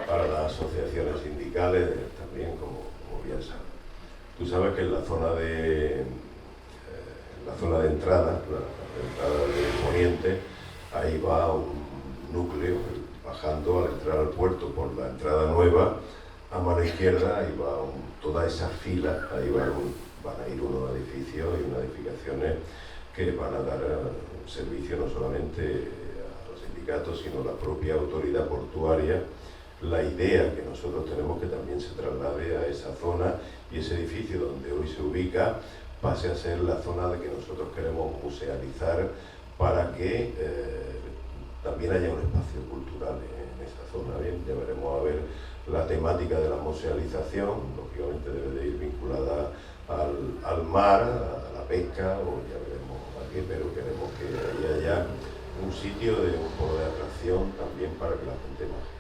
para las asociaciones sindicales también, como bien sabes. Tú sabes que en la zona de entrada, la entrada del poniente, ahí va un núcleo bajando al entrar al puerto por la entrada nueva, a mano izquierda, ahí va toda esa fila, ahí van a ir unos edificios y unas edificaciones que van a dar servicio no solamente a los sindicatos, sino a la propia autoridad portuaria. La idea que nosotros tenemos que también se traslade a esa zona y ese edificio donde hoy se ubica pase a ser la zona de que nosotros queremos musealizar para que también haya un espacio cultural en esa zona. Bien, ya veremos a ver la temática de la musealización, lógicamente debe de ir vinculada al mar, a la pesca, o ya veremos a qué, pero queremos que ahí haya un sitio de un polo de atracción también para que la gente baje.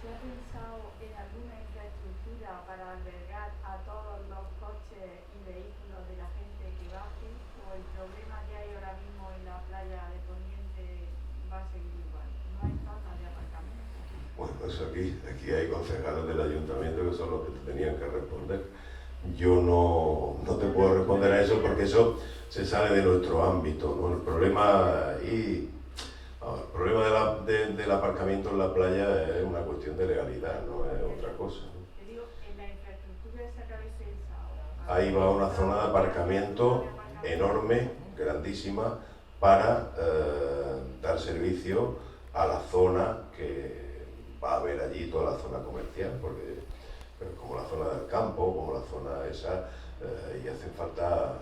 ¿Se ha pensado en alguna infraestructura para albergar a todos los coches y vehículos de la gente que baje? ¿O el problema que hay ahora mismo en la playa de Poniente va a seguir igual? No hay zonas de aparcamiento. Bueno, eso aquí hay concejales del ayuntamiento que son los que te tenían que responder. Yo no te puedo responder a eso porque eso se sale de nuestro ámbito, ¿no? El problema del aparcamiento en la playa es una cuestión de legalidad, no es otra cosa, ¿no? Te digo, en la infraestructura esa que habéis pensado. Ahí va una zona de aparcamiento enorme, grandísima, para dar servicio a la zona que va a haber allí, toda la zona comercial, porque como la zona del campo, como la zona esa, y hacen falta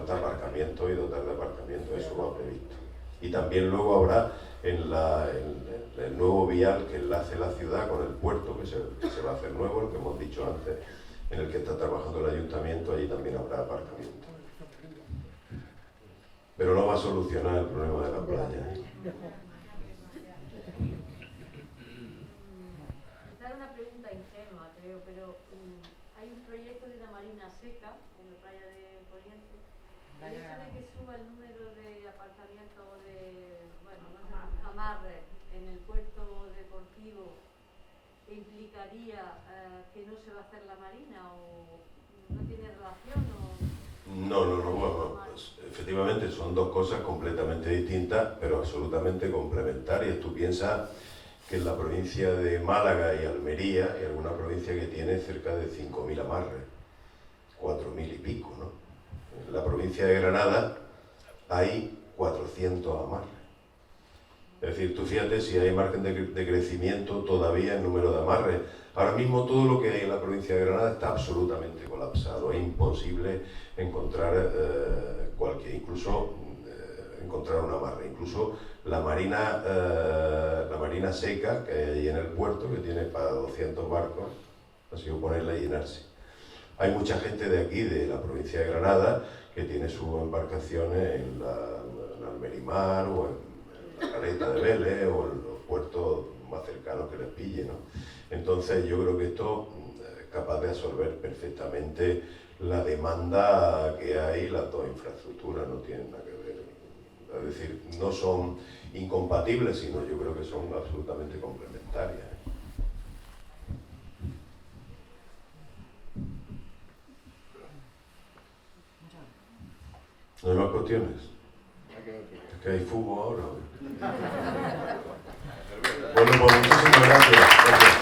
aparcamiento y dotar de aparcamiento, eso va previsto. Y también luego habrá en el nuevo vial que enlace la ciudad con el puerto, que se va a hacer nuevo, el que hemos dicho antes, en el que está trabajando el ayuntamiento, allí también habrá aparcamiento. Pero no va a solucionar el problema de la playa, ¿eh? Esta es una pregunta ingenua, creo, pero hay un proyecto de una marina seca en la playa de Poniente. El hecho de que suba el número de aparcamientos de, amarres en el puerto deportivo implicaría que no se va a hacer la marina, o no tiene relación, No, bueno, pues, efectivamente son dos cosas completamente distintas, pero absolutamente complementarias. Tú piensas que en la provincia de Málaga y Almería hay alguna provincia que tiene cerca de 5.000 amarres, 4.000 y pico, ¿no? En la provincia de Granada hay 400 amarres. Es decir, tú fíjate si hay margen de crecimiento todavía en número de amarres. Ahora mismo todo lo que hay en la provincia de Granada está absolutamente colapsado. Es imposible encontrar incluso encontrar un amarre. Incluso la marina seca que hay allí en el puerto, que tiene para 200 barcos, ha sido ponerla y llenarse. Hay mucha gente de aquí, de la provincia de Granada, que tiene sus embarcaciones en Almerimar o en la Caleta de Vélez o en los puertos más cercanos que les pille, ¿no? Entonces yo creo que esto es capaz de absorber perfectamente la demanda que hay. Las dos infraestructuras no tienen nada que ver, es decir, no son incompatibles, sino yo creo que son absolutamente complementarias. ¿No hay más cuestiones? ¿Es que hay fútbol ahora? Bueno, pues muchísimas gracias.